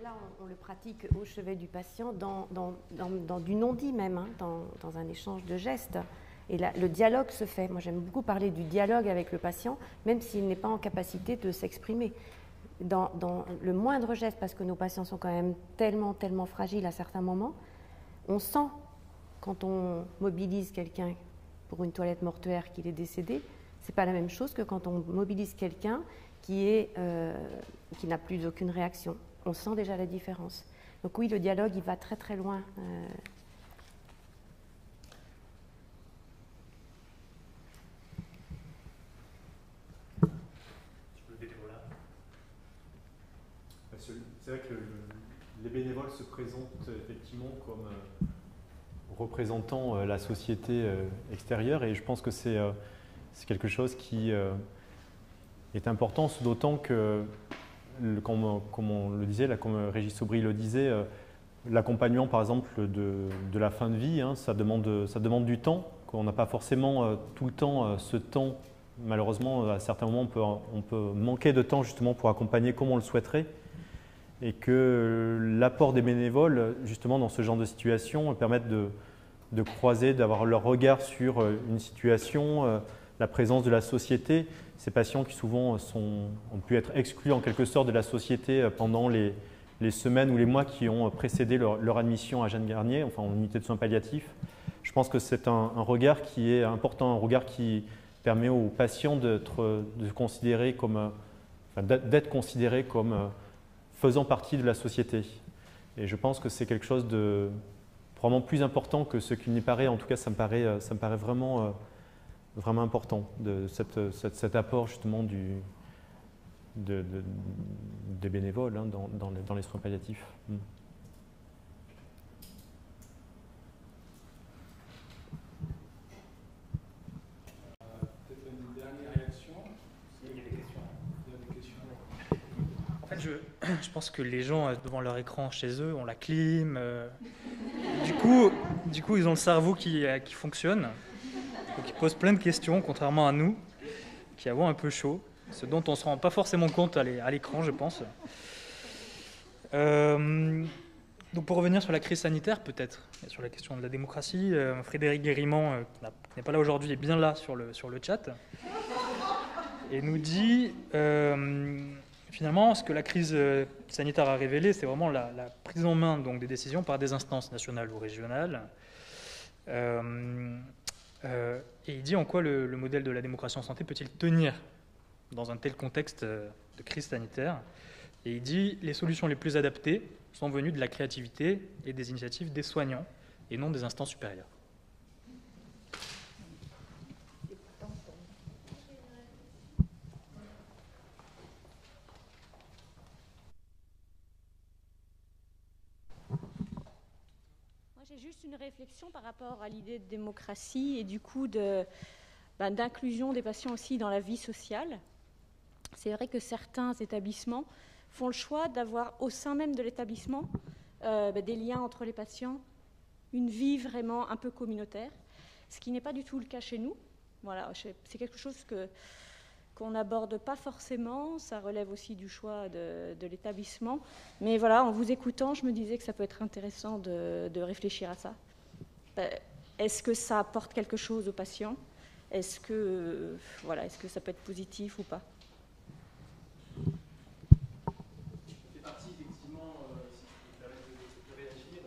S2: Là, on le pratique au chevet du patient, dans du non-dit même, hein, dans un échange de gestes. Et là, le dialogue se fait. Moi, j'aime beaucoup parler du dialogue avec le patient, même s'il n'est pas en capacité de s'exprimer. Dans le moindre geste, parce que nos patients sont quand même tellement, tellement fragiles à certains moments, on sent, quand on mobilise quelqu'un pour une toilette mortuaire qu'il est décédé, c'est pas la même chose que quand on mobilise quelqu'un qui n'a plus aucune réaction. On sent déjà la différence. Donc oui, le dialogue, il va très très loin.
S1: C'est vrai que les bénévoles se présentent effectivement comme représentant la société extérieure, et je pense que c'est quelque chose qui est important, d'autant que, comme on le disait, là, comme Régis Aubry le disait, l'accompagnement par exemple de la fin de vie, hein, ça demande du temps, qu'on n'a pas forcément tout le temps ce temps. Malheureusement, à certains moments, on peut manquer de temps justement pour accompagner comme on le souhaiterait, et que l'apport des bénévoles, justement, dans ce genre de situation, permettent de croiser, d'avoir leur regard sur une situation, la présence de la société. Ces patients qui souvent ont pu être exclus en quelque sorte de la société pendant les semaines ou les mois qui ont précédé leur admission à Jeanne Garnier, enfin en unité de soins palliatifs. Je pense que c'est un regard qui est important, un regard qui permet aux patients d'être considérés comme faisant partie de la société. Et je pense que c'est quelque chose de probablement plus important que ce qu'il n'y paraît. En tout cas, ça me paraît vraiment important, cet apport justement des bénévoles, hein, dans les soins palliatifs.
S4: Peut-être une dernière réaction.
S6: Il y a des questions. En fait, je pense que les gens devant leur écran chez eux ont la clim. Du coup, ils ont le cerveau qui fonctionne. Donc, ils posent plein de questions, contrairement à nous, qui avons un peu chaud, ce dont on ne se rend pas forcément compte à l'écran, je pense. Donc, pour revenir sur la crise sanitaire, peut-être, et sur la question de la démocratie, Frédéric Guérimant, qui n'est pas là aujourd'hui, est bien là sur le chat, et nous dit, finalement, ce que la crise sanitaire a révélé, c'est vraiment la prise en main donc, des décisions par des instances nationales ou régionales, Et il dit en quoi le modèle de la démocratie en santé peut-il tenir dans un tel contexte de crise sanitaire. Et il dit les solutions les plus adaptées sont venues de la créativité et des initiatives des soignants et non des instances supérieures.
S7: J'ai juste une réflexion par rapport à l'idée de démocratie et du coup d'inclusion des patients aussi dans la vie sociale. C'est vrai que certains établissements font le choix d'avoir au sein même de l'établissement des liens entre les patients, une vie vraiment un peu communautaire, ce qui n'est pas du tout le cas chez nous. Voilà, c'est quelque chose qu'on n'aborde pas forcément, ça relève aussi du choix de l'établissement. Mais voilà, en vous écoutant, je me disais que ça peut être intéressant de réfléchir à ça. Est-ce que ça apporte quelque chose aux patients ? Est-ce que ça peut être positif ou pas ?
S3: Ça fait partie, effectivement, si je peux me permettre de réagir,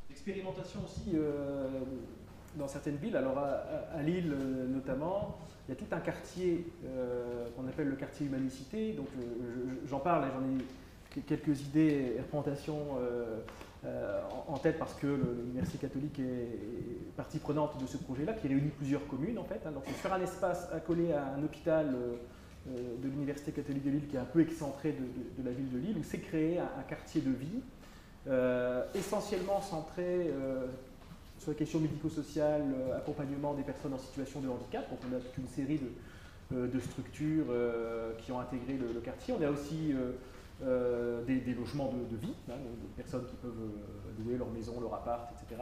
S3: d'expérimentation aussi dans certaines villes. Alors à Lille notamment, il y a tout un quartier qu'on appelle le quartier humanicité. Donc j'en parle et j'en ai quelques idées et recommandations en tête parce que l'Université catholique est partie prenante de ce projet-là qui réunit plusieurs communes en fait. Donc c'est sur un espace accolé à un hôpital de l'Université catholique de Lille qui est un peu excentré de la ville de Lille où s'est créé un quartier de vie essentiellement centré sur les questions médico-sociales, accompagnement des personnes en situation de handicap. Donc on a toute une série de structures qui ont intégré le quartier. On a aussi des logements de vie, hein, des personnes qui peuvent louer leur maison, leur appart, etc.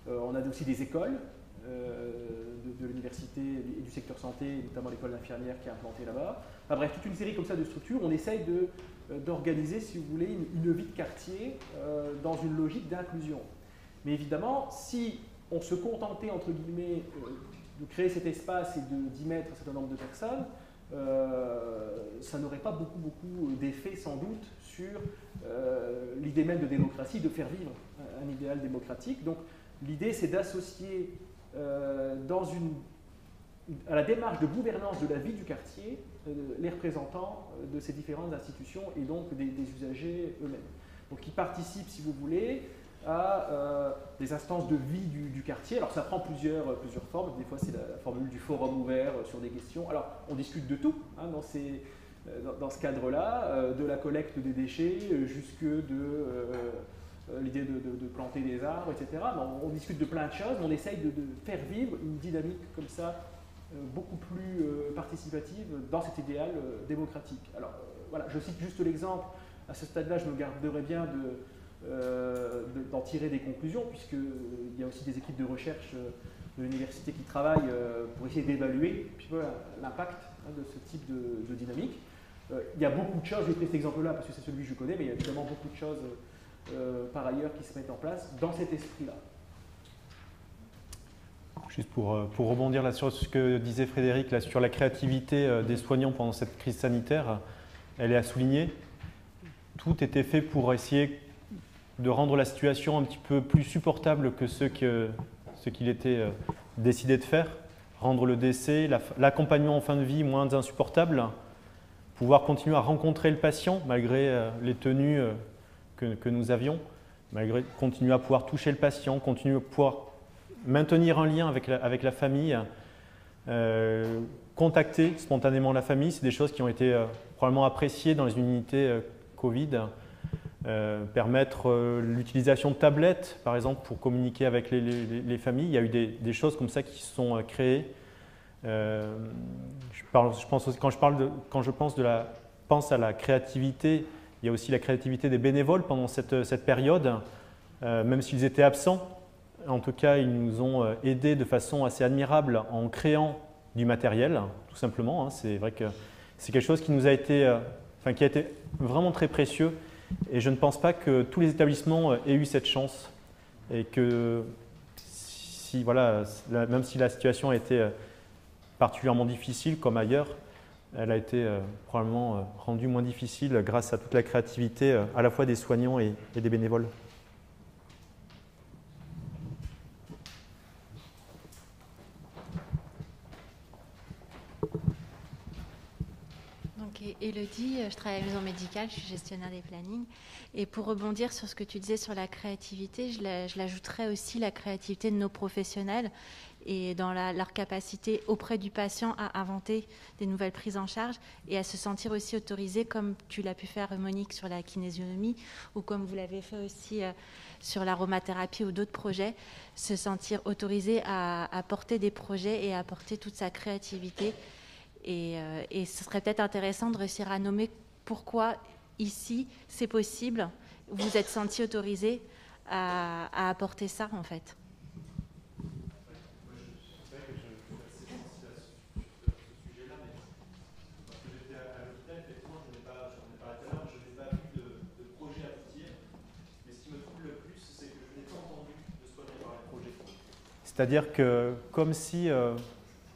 S3: On a aussi des écoles de l'université et du secteur santé, notamment l'école d'infirmière qui est implantée là-bas. Enfin, bref, toute une série comme ça de structures. On essaye d'organiser, si vous voulez, une vie de quartier dans une logique d'inclusion. Mais évidemment, si on se contentait, entre guillemets, de créer cet espace et d'y mettre un certain nombre de personnes, ça n'aurait pas beaucoup d'effet, sans doute, sur l'idée même de démocratie, de faire vivre un idéal démocratique. Donc, l'idée, c'est d'associer à la démarche de gouvernance de la vie du quartier les représentants de ces différentes institutions et donc des usagers eux-mêmes. Donc, qui participent, si vous voulez, à des instances de vie du quartier. Alors ça prend plusieurs formes. Des fois c'est la formule du forum ouvert sur des questions. Alors on discute de tout hein, dans ce cadre-là, de la collecte des déchets jusque de l'idée de planter des arbres, etc. On discute de plein de choses, mais on essaye de faire vivre une dynamique comme ça beaucoup plus participative dans cet idéal démocratique. Alors voilà, je cite juste l'exemple. À ce stade-là, je me garderais bien d'en tirer des conclusions, puisqu'il y a aussi des équipes de recherche de l'université qui travaillent pour essayer d'évaluer l'impact de ce type de dynamique. Il y a beaucoup de choses, j'ai pris cet exemple-là parce que c'est celui que je connais, mais il y a évidemment beaucoup de choses par ailleurs qui se mettent en place dans cet esprit-là.
S1: Juste pour rebondir là sur ce que disait Frédéric, là, sur la créativité des soignants pendant cette crise sanitaire, elle est à souligner. Tout était fait pour essayer de rendre la situation un petit peu plus supportable que ce qu'il était décidé de faire, rendre le décès, l'accompagnement en fin de vie moins insupportable, pouvoir continuer à rencontrer le patient malgré les tenues que nous avions, continuer à pouvoir toucher le patient, continuer à pouvoir maintenir un lien avec la famille, contacter spontanément la famille, c'est des choses qui ont été probablement appréciées dans les unités Covid. Permettre l'utilisation de tablettes, par exemple, pour communiquer avec les familles. Il y a eu des choses comme ça qui se sont créées. Quand je pense à la créativité, il y a aussi la créativité des bénévoles pendant cette période. Même s'ils étaient absents, en tout cas, ils nous ont aidés de façon assez admirable en créant du matériel, tout simplement. C'est vrai que c'est quelque chose qui nous a été, qui a été vraiment très précieux. Et je ne pense pas que tous les établissements aient eu cette chance et que même si la situation a été particulièrement difficile comme ailleurs, elle a été probablement rendue moins difficile grâce à toute la créativité à la fois des soignants et des bénévoles.
S8: Ok, Élodie, je travaille à la maison médicale, je suis gestionnaire des plannings. Et pour rebondir sur ce que tu disais sur la créativité, je l'ajouterais aussi la créativité de nos professionnels et dans leur capacité auprès du patient à inventer des nouvelles prises en charge et à se sentir aussi autorisé, comme tu l'as pu faire, Monique, sur la kinésionomie, ou comme vous l'avez fait aussi sur l'aromathérapie ou d'autres projets, se sentir autorisé à porter des projets et à porter toute sa créativité. Et ce serait peut-être intéressant de réussir à nommer pourquoi ici c'est possible, vous êtes senti autorisé à apporter ça en fait.
S1: C'est-à-dire que comme si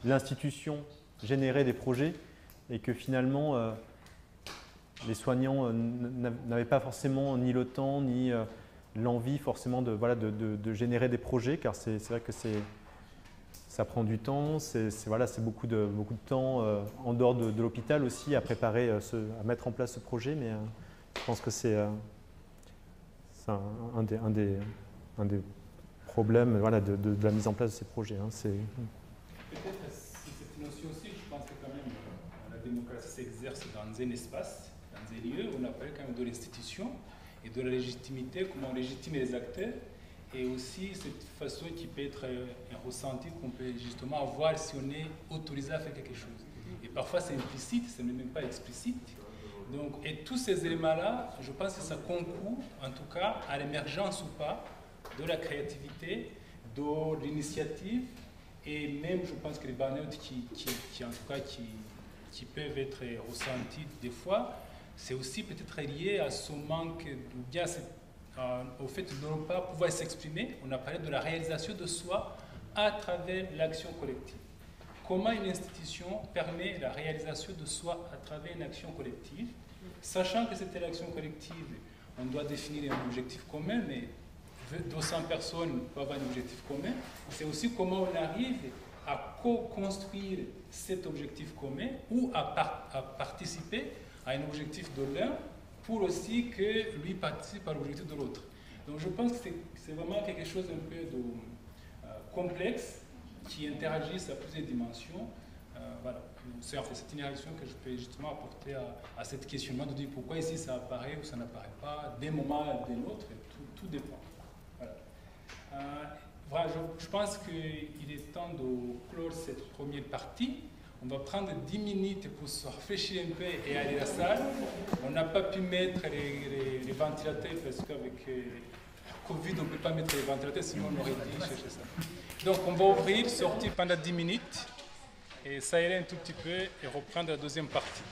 S1: l'institution générait des projets et que finalement les soignants n'avaient pas forcément ni le temps ni l'envie forcément de générer des projets, car c'est vrai que ça prend du temps, c'est beaucoup de temps en dehors de l'hôpital aussi à préparer, à mettre en place ce projet, mais je pense que c'est un des problèmes de la mise en place de ces projets. Hein,
S4: peut-être cette notion aussi, je pense que quand même la démocratie s'exerce dans un espace, dans un lieu, on appelle quand même de l'institution et de la légitimité, comment on légitime les acteurs, et aussi cette façon qui peut être un ressenti qu'on peut justement avoir si on est autorisé à faire quelque chose. Et parfois c'est implicite, ce n'est même pas explicite. Donc, et tous ces éléments-là, je pense que ça concourt en tout cas à l'émergence ou pas de la créativité, de l'initiative, et même je pense que les burn-out qui peuvent être ressentis des fois, c'est aussi peut-être lié à ce manque, ou bien au fait de ne pas pouvoir s'exprimer. On a parlé de la réalisation de soi à travers l'action collective. Comment une institution permet la réalisation de soi à travers une action collective, sachant que cette action collective, on doit définir un objectif commun, mais 200 personnes peuvent avoir un objectif commun. C'est aussi comment on arrive à co-construire cet objectif commun ou à participer à un objectif de l'un pour aussi que lui participe à l'objectif de l'autre. Donc je pense que c'est vraiment quelque chose un peu de complexe qui interagit à plusieurs dimensions. Voilà. C'est une réaction que je peux justement apporter à cet questionnement de dire pourquoi ici ça apparaît ou ça n'apparaît pas, d'un moment à d'un autre, tout dépend. Voilà, je pense qu'il est temps de clore cette première partie. On va prendre 10 minutes pour se réfléchir un peu et aller à la salle. On n'a pas pu mettre les ventilateurs parce qu'avec Covid, on ne peut pas mettre les ventilateurs, sinon on aurait dit chercher ça. Donc on va ouvrir, sortir pendant 10 minutes et s'aérer un tout petit peu et reprendre la deuxième partie.